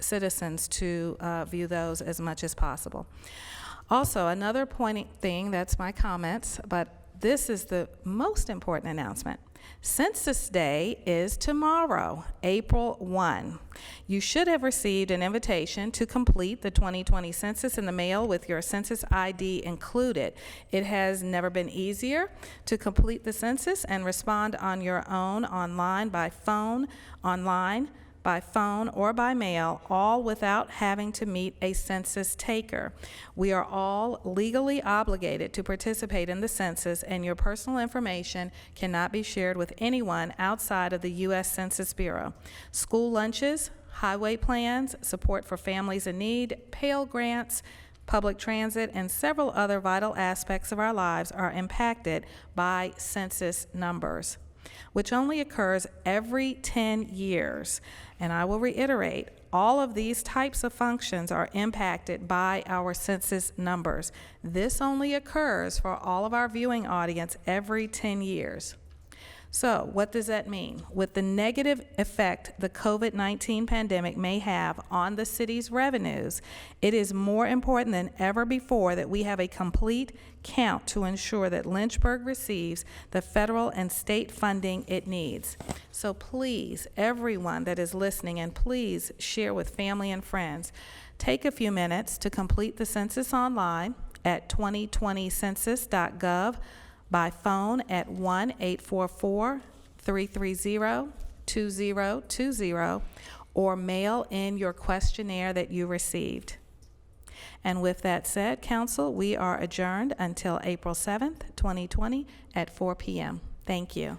to view those as much as possible. Also, another pointing thing, that's my comments, but this is the most important announcement. Census Day is tomorrow, April 1. You should have received an invitation to complete the 2020 census in the mail with your census ID included. It has never been easier to complete the census and respond on your own, online, by phone, or by mail, all without having to meet a census taker. We are all legally obligated to participate in the census, and your personal information cannot be shared with anyone outside of the U.S. Census Bureau. School lunches, highway plans, support for families in need, Pell Grants, public transit, and several other vital aspects of our lives are impacted by census numbers, which only occurs every 10 years. And I will reiterate, all of these types of functions are impacted by our census numbers. This only occurs for all of our viewing audience every 10 years. So what does that mean? With the negative effect the COVID-19 pandemic may have on the city's revenues, it is more important than ever before that we have a complete count to ensure that Lynchburg receives the federal and state funding it needs. So please, everyone that is listening, and please share with family and friends, take a few minutes to complete the census online at 2020census.gov, by phone at 1-844-330-2020, or mail in your questionnaire that you received. And with that said, Council, we are adjourned until April 7th, 2020 at 4 p.m. Thank you.